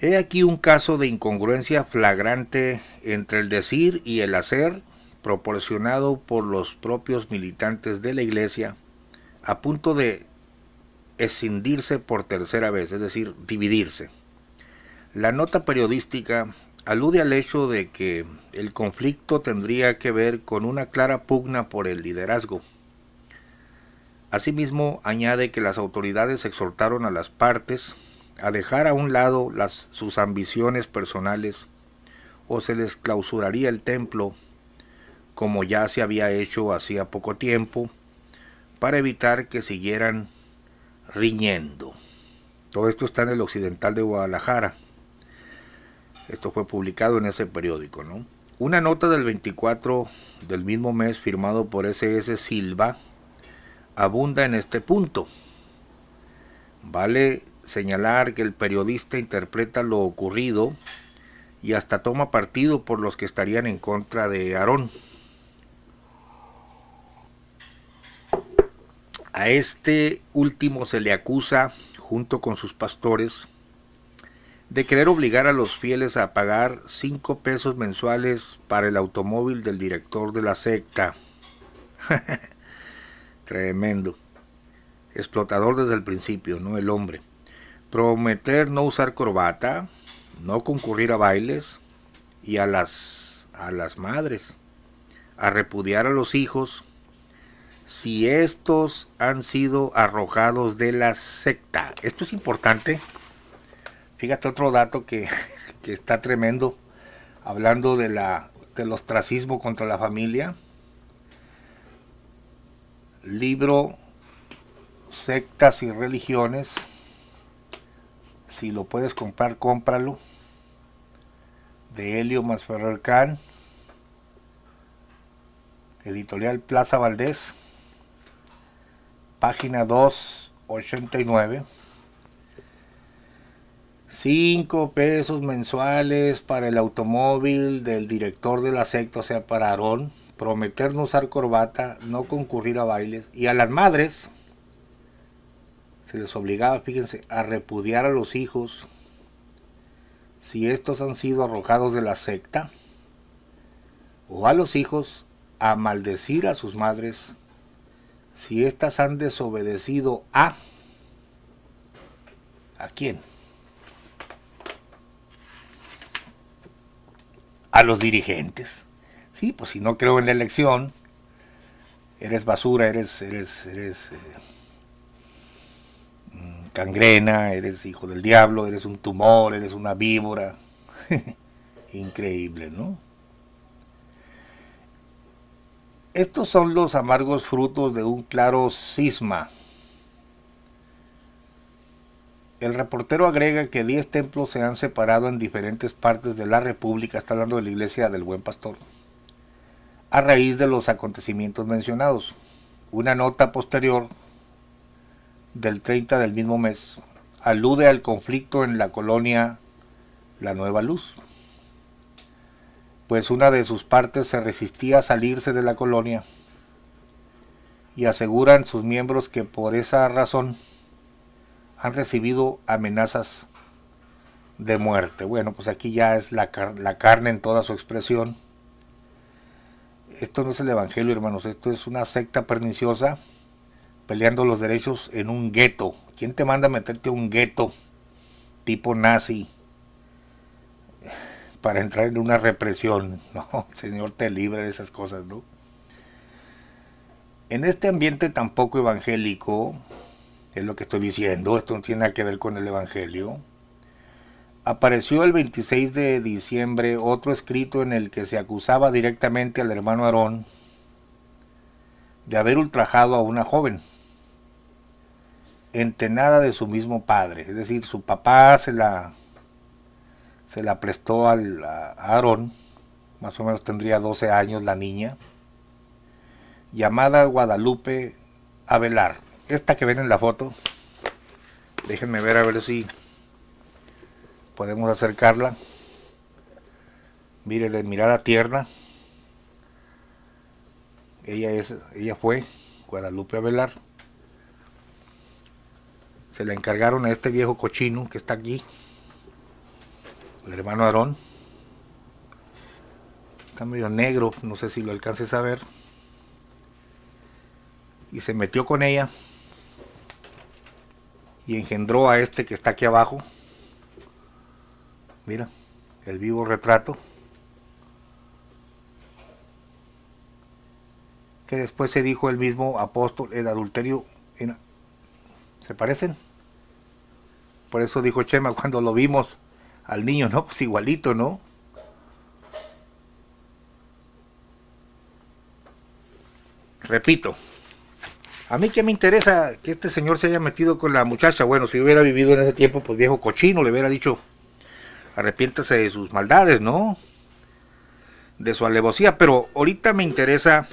He aquí un caso de incongruencia flagrante entre el decir y el hacer proporcionado por los propios militantes de la Iglesia, a punto de escindirse por tercera vez, es decir, dividirse. La nota periodística alude al hecho de que el conflicto tendría que ver con una clara pugna por el liderazgo. Asimismo, añade que las autoridades exhortaron a las partes a dejar a un lado sus ambiciones personales o se les clausuraría el templo, como ya se había hecho hacía poco tiempo, para evitar que siguieran riñendo. Todo esto está en El Occidental de Guadalajara. Esto fue publicado en ese periódico, ¿no? Una nota del 24 del mismo mes, firmado por S.S. Silva, abunda en este punto. Vale señalar que el periodista interpreta lo ocurrido y hasta toma partido por los que estarían en contra de Aarón. A este último se le acusa, junto con sus pastores, de querer obligar a los fieles a pagar 5 pesos mensuales para el automóvil del director de la secta. Tremendo. Explotador desde el principio, ¿no? El hombre. Prometer no usar corbata, no concurrir a bailes, y a las madres, a repudiar a los hijos si estos han sido arrojados de la secta. Esto es importante. Fíjate otro dato que está tremendo, hablando del ostracismo contra la familia. Libro Sectas y Religiones. Si lo puedes comprar, cómpralo. De Helio Masferrer Can. Editorial Plaza Valdés. Página 289. 5 pesos mensuales para el automóvil del director de la secta, o sea, para Aarón. Prometer no usar corbata, no concurrir a bailes. Y a las madres se les obligaba, fíjense, a repudiar a los hijos si estos han sido arrojados de la secta, o a los hijos a maldecir a sus madres si éstas han desobedecido ¿a quién? A los dirigentes. Sí, pues si no creo en la elección, eres basura, eres gangrena, eres hijo del diablo, eres un tumor, eres una víbora. Increíble, ¿no? Estos son los amargos frutos de un claro cisma. El reportero agrega que 10 templos se han separado en diferentes partes de la República, está hablando de la iglesia del Buen Pastor, a raíz de los acontecimientos mencionados. Una nota posterior del 30 del mismo mes alude al conflicto en la colonia La Nueva Luz, pues una de sus partes se resistía a salirse de la colonia, y aseguran sus miembros que por esa razón han recibido amenazas de muerte. Bueno, pues aquí ya es la carne en toda su expresión. Esto no es el evangelio, hermanos, esto es una secta perniciosa peleando los derechos en un gueto. ¿Quién te manda a meterte a un gueto tipo nazi para entrar en una represión? No, Señor te libre de esas cosas, ¿no? En este ambiente tan poco evangélico, es lo que estoy diciendo, esto no tiene nada que ver con el evangelio, apareció el 26 de diciembre otro escrito en el que se acusaba directamente al hermano Aarón de haber ultrajado a una joven, entenada de su mismo padre, es decir, su papá se la prestó a Aarón, más o menos tendría 12 años la niña, llamada Guadalupe Avelar. Esta que ven en la foto, déjenme ver a ver si podemos acercarla. Mire, de mirada tierna. Ella fue Guadalupe Avelar. Se la encargaron a este viejo cochino que está aquí, el hermano Aarón. Está medio negro, no sé si lo alcances a ver. Y se metió con ella y engendró a este que está aquí abajo. Mira, el vivo retrato. Que después se dijo el mismo apóstol, el adulterio. ¿Se parecen? Por eso dijo Chema cuando lo vimos al niño, ¿no? Pues igualito, ¿no? Repito, a mí que me interesa que este señor se haya metido con la muchacha. Bueno, si hubiera vivido en ese tiempo, pues viejo cochino, le hubiera dicho, arrepiéntase de sus maldades, ¿no? De su alevosía. Pero ahorita me interesa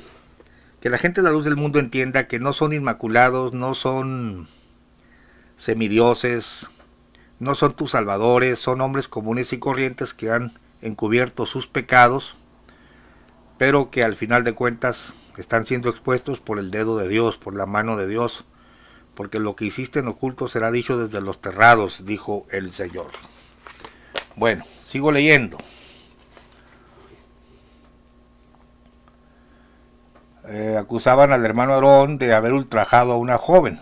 que la gente de la luz del mundo entienda que no son inmaculados, no son semidioses, no son tus salvadores, son hombres comunes y corrientes que han encubierto sus pecados, pero que al final de cuentas están siendo expuestos por el dedo de Dios, por la mano de Dios, porque lo que hiciste en oculto será dicho desde los terrados, dijo el Señor. Bueno, sigo leyendo. Acusaban al hermano Aarón de haber ultrajado a una joven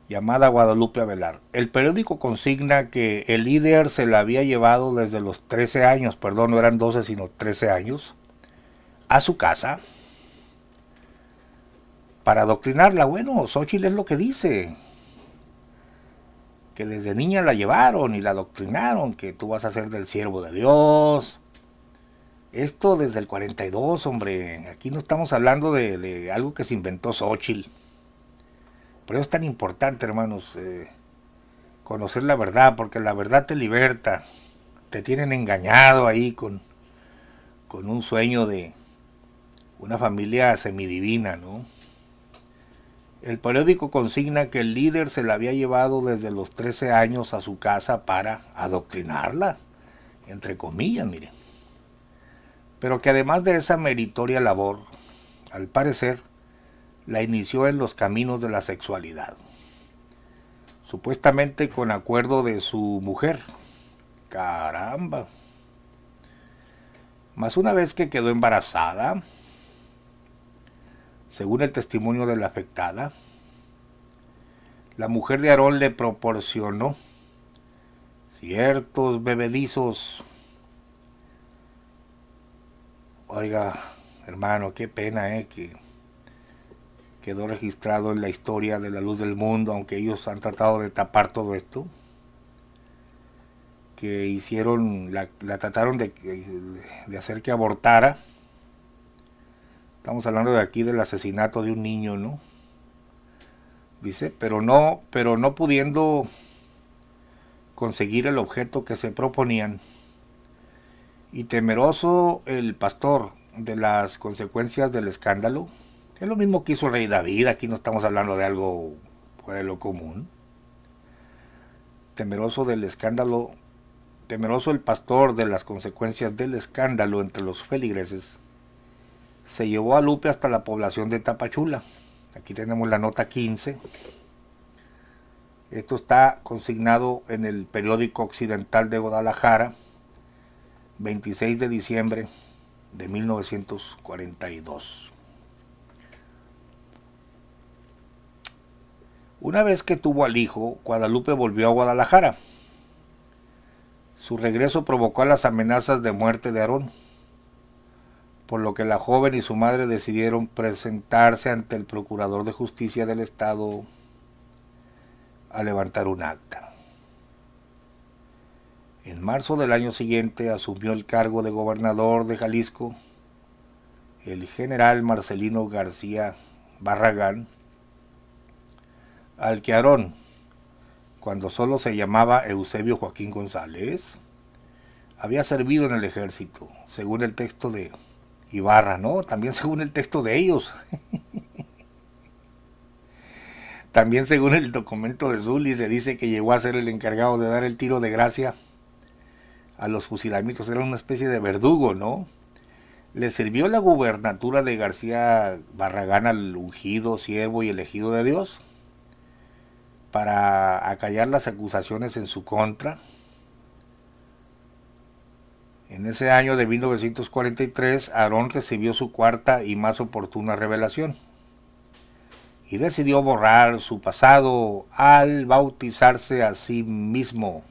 llamada Guadalupe Avelar. El periódico consigna que el líder se la había llevado desde los 13 años, perdón, no eran 12 sino 13 años, a su casa para adoctrinarla. Bueno, Xóchitl es lo que dice, que desde niña la llevaron y la adoctrinaron, que tú vas a ser del siervo de Dios. Esto desde el 42, hombre. Aquí no estamos hablando de algo que se inventó Xóchitl. Por eso es tan importante, hermanos, conocer la verdad, porque la verdad te liberta. Te tienen engañado ahí con un sueño de una familia semidivina, ¿no? El periódico consigna que el líder se la había llevado desde los 13 años a su casa para adoctrinarla, entre comillas, miren. Pero que además de esa meritoria labor, al parecer, la inició en los caminos de la sexualidad, supuestamente con acuerdo de su mujer. ¡Caramba! Mas una vez que quedó embarazada, según el testimonio de la afectada, la mujer de Aarón le proporcionó ciertos bebedizos. Oiga, hermano, qué pena, que quedó registrado en la historia de la luz del mundo, aunque ellos han tratado de tapar todo esto, que hicieron, la trataron de hacer que abortara. Estamos hablando de aquí del asesinato de un niño, ¿no? Dice, pero no pudiendo conseguir el objeto que se proponían, y temeroso el pastor de las consecuencias del escándalo. Es lo mismo que hizo el rey David, aquí no estamos hablando de algo fuera de lo común. Temeroso del escándalo, temeroso el pastor de las consecuencias del escándalo entre los feligreses, se llevó a Lupe hasta la población de Tapachula. Aquí tenemos la nota 15. Esto está consignado en el periódico Occidental de Guadalajara, 26 de diciembre de 1942. Una vez que tuvo al hijo, Guadalupe volvió a Guadalajara. Su regreso provocó las amenazas de muerte de Aarón, por lo que la joven y su madre decidieron presentarse ante el Procurador de Justicia del Estado a levantar un acta. En marzo del año siguiente asumió el cargo de gobernador de Jalisco el general Marcelino García Barragán, al que Aarón, cuando solo se llamaba Eusebio Joaquín González, había servido en el ejército, según el texto de Ibarra, ¿no? También según el texto de ellos. También según el documento de Zuli se dice que llegó a ser el encargado de dar el tiro de gracia a los fusilamientos. Era una especie de verdugo, ¿no? Le sirvió la gubernatura de García Barragán al ungido, siervo y elegido de Dios para acallar las acusaciones en su contra. En ese año de 1943, Aarón recibió su cuarta y más oportuna revelación y decidió borrar su pasado al bautizarse a sí mismo,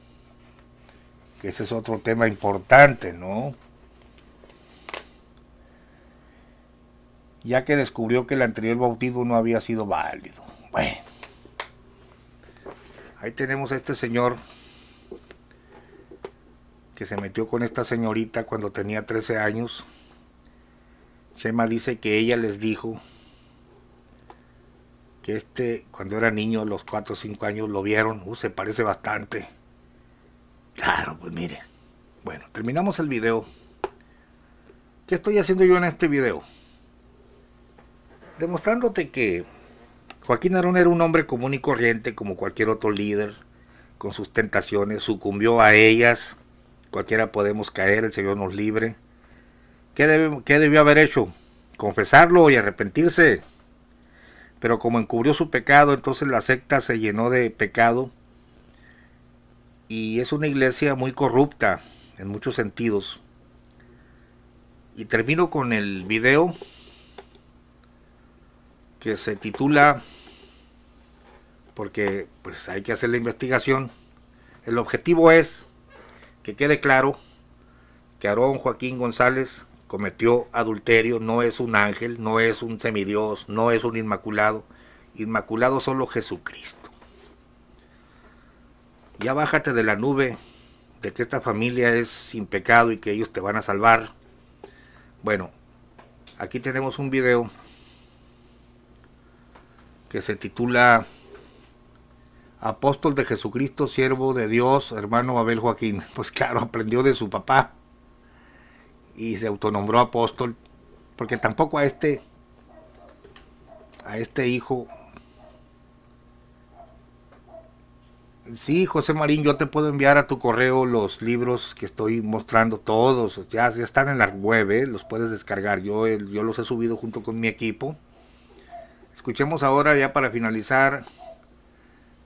que ese es otro tema importante, ¿no? Ya que descubrió que el anterior bautismo no había sido válido. Bueno, ahí tenemos a este señor que se metió con esta señorita cuando tenía 13 años. Chema dice que ella les dijo que cuando era niño, a los 4 o 5 años, lo vieron. Se parece bastante. Claro, pues mire. Bueno, terminamos el video. ¿Qué estoy haciendo yo en este video? Demostrándote que Joaquín Aarón era un hombre común y corriente como cualquier otro líder, con sus tentaciones, sucumbió a ellas. Cualquiera podemos caer, el Señor nos libre. ¿Qué debió haber hecho? Confesarlo y arrepentirse. Pero como encubrió su pecado, entonces la secta se llenó de pecado y es una iglesia muy corrupta en muchos sentidos. Y termino con el video que se titula, porque pues hay que hacer la investigación. El objetivo es que quede claro que Aarón Joaquín González cometió adulterio, no es un ángel, no es un semidios, no es un inmaculado. Inmaculado solo Jesucristo. Ya bájate de la nube de que esta familia es sin pecado y que ellos te van a salvar. Bueno, aquí tenemos un video que se titula Apóstol de Jesucristo, siervo de Dios, hermano Abel Joaquín. Pues claro, aprendió de su papá y se autonombró apóstol, porque tampoco a este hijo. Sí, José Marín, yo te puedo enviar a tu correo los libros que estoy mostrando, todos, ya están en la web, los puedes descargar, yo los he subido junto con mi equipo. Escuchemos ahora, ya para finalizar,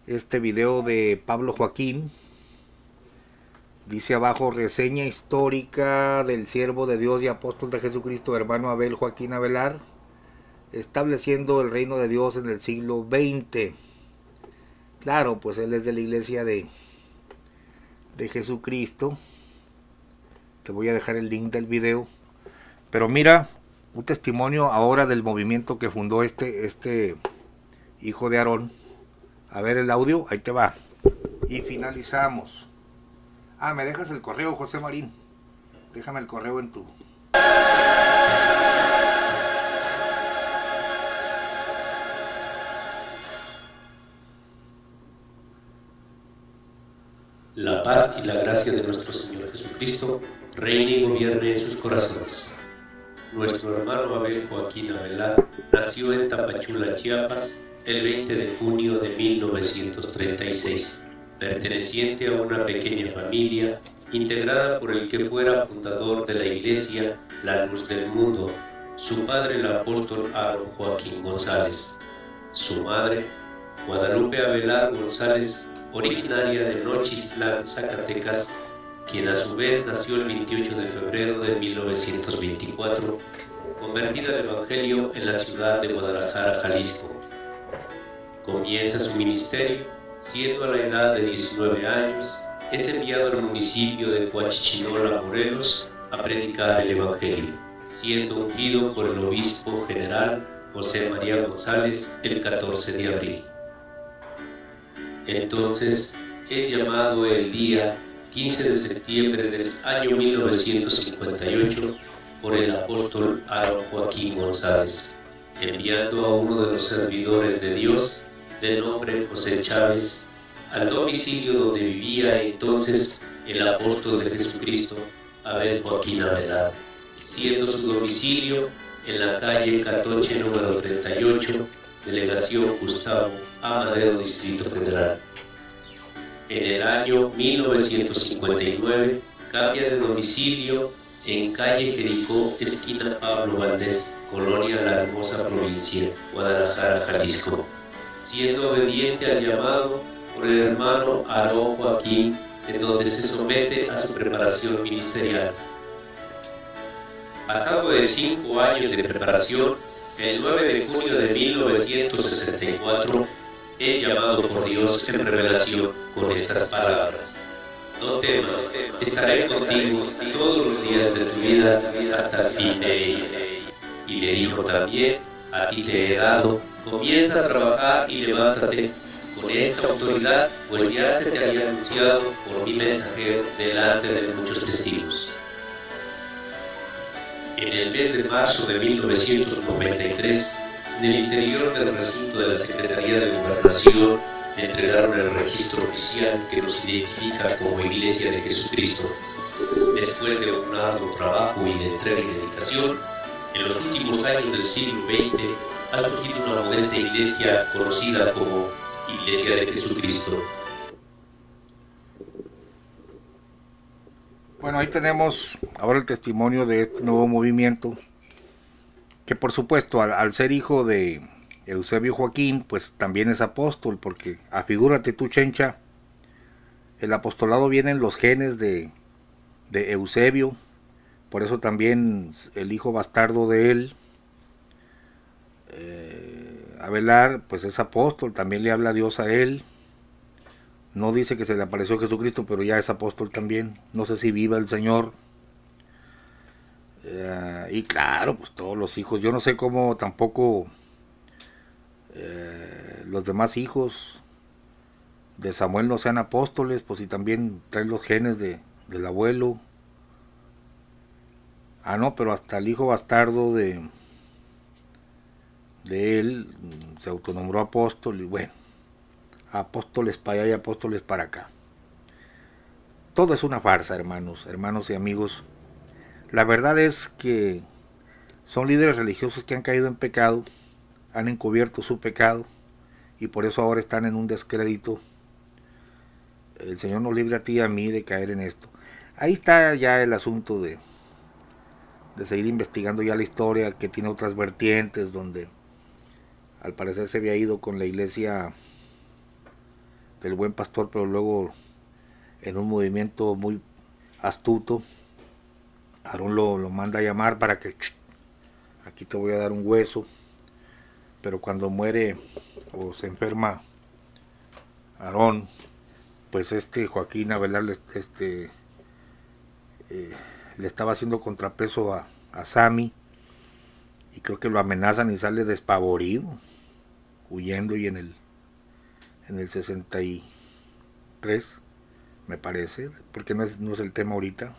este video de Pablo Joaquín. Dice abajo, reseña histórica del siervo de Dios y apóstol de Jesucristo, hermano Abel Joaquín Avelar, estableciendo el reino de Dios en el siglo XX. Claro, pues él es de la iglesia de Jesucristo. Te voy a dejar el link del video. Pero mira, un testimonio ahora del movimiento que fundó este hijo de Aarón. A ver el audio, ahí te va. Y finalizamos. Ah, me dejas el correo, José Marín. Déjame el correo en tu... La paz y la gracia de nuestro Señor Jesucristo reine y gobierne en sus corazones. Nuestro hermano Abel Joaquín Avelar nació en Tapachula, Chiapas, el 20 de junio de 1936, perteneciente a una pequeña familia integrada por el que fuera fundador de la iglesia La Luz del Mundo, su padre el apóstol Aarón Joaquín González, su madre Guadalupe Avelar González, originaria de Nochistlán, Zacatecas, quien a su vez nació el 28 de febrero de 1924, convertida al Evangelio en la ciudad de Guadalajara, Jalisco. Comienza su ministerio, siendo a la edad de 19 años, es enviado al municipio de Coachichinola, Morelos, a predicar el Evangelio, siendo ungido por el obispo general José María González el 14 de abril. Entonces es llamado el día 15 de septiembre del año 1958 por el apóstol Aarón Joaquín González, enviando a uno de los servidores de Dios, de nombre José Chávez, al domicilio donde vivía entonces el apóstol de Jesucristo, Abel Joaquín Avelar, siendo su domicilio en la calle Catoche número 38, Delegación Gustavo A. Madero, Distrito Federal. En el año 1959 cambia de domicilio en calle Jericó, esquina Pablo Valdés, Colonia La Hermosa, provincia Guadalajara, Jalisco, siendo obediente al llamado por el hermano Aarón Joaquín, en donde se somete a su preparación ministerial. Pasado de 5 años de preparación, el 9 de junio de 1964 es llamado por Dios en revelación con estas palabras: no temas, estaré contigo todos los días de tu vida hasta el fin de ella. Y le dijo también: a ti te he dado, comienza a trabajar y levántate con esta autoridad, pues ya se te había anunciado por mi mensajero delante de muchos testigos. En el mes de marzo de 1993, en el interior del recinto de la Secretaría de Gobernación, me entregaron el registro oficial que nos identifica como Iglesia de Jesucristo. Después de un arduo trabajo y de entrega y dedicación, en los últimos años del siglo XX ha surgido una modesta iglesia conocida como Iglesia de Jesucristo. Bueno, ahí tenemos ahora el testimonio de este nuevo movimiento, que por supuesto al ser hijo de Eusebio Joaquín, pues también es apóstol, porque afigúrate tú, Chencha, El apostolado viene en los genes de Eusebio, por eso también el hijo bastardo de él, Abelar, pues es apóstol, también le habla a Dios a él. No dice que se le apareció Jesucristo, pero ya es apóstol también. No sé si viva el Señor. Y claro, pues todos los hijos. Yo no sé cómo tampoco los demás hijos de Samuel no sean apóstoles, pues si también traen los genes del abuelo. Ah, no, pero hasta el hijo bastardo de él se autonombró apóstol, y bueno, apóstoles para allá y apóstoles para acá. Todo es una farsa, hermanos y amigos. La verdad es que son líderes religiosos que han caído en pecado, han encubierto su pecado y por eso ahora están en un descrédito. El Señor nos libre a ti y a mí de caer en esto. Ahí está ya el asunto de seguir investigando ya la historia, que tiene otras vertientes, donde al parecer se había ido con la iglesia del Buen Pastor, pero luego en un movimiento muy astuto, Aarón lo manda a llamar para que aquí te voy a dar un hueso, pero cuando muere o se enferma Aarón, pues Joaquín Abelar le estaba haciendo contrapeso a Sammy, y creo que lo amenazan y sale despavorido, huyendo, y en el 63, me parece, porque no es el tema ahorita,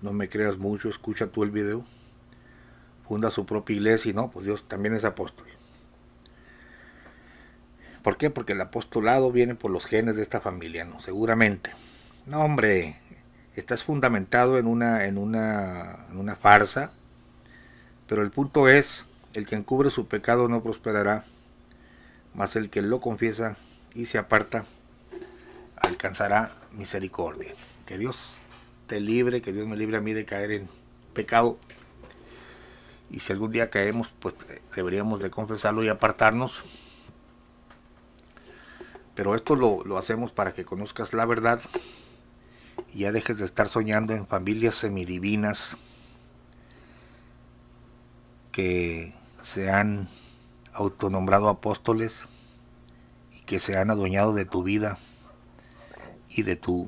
no me creas mucho, escucha tú el video, funda su propia iglesia y no, pues Dios también es apóstol. ¿Por qué? Porque el apostolado viene por los genes de esta familia, ¿no? Seguramente. No, hombre, estás fundamentado en una farsa, pero el punto es, el que encubre su pecado no prosperará, mas el que lo confiesa y se aparta alcanzará misericordia. Que Dios te libre, que Dios me libre a mí de caer en pecado, y si algún día caemos, pues deberíamos de confesarlo y apartarnos. Pero esto lo hacemos para que conozcas la verdad y ya dejes de estar soñando en familias semidivinas que se han autonombrado apóstoles y que se han adueñado de tu vida y de tu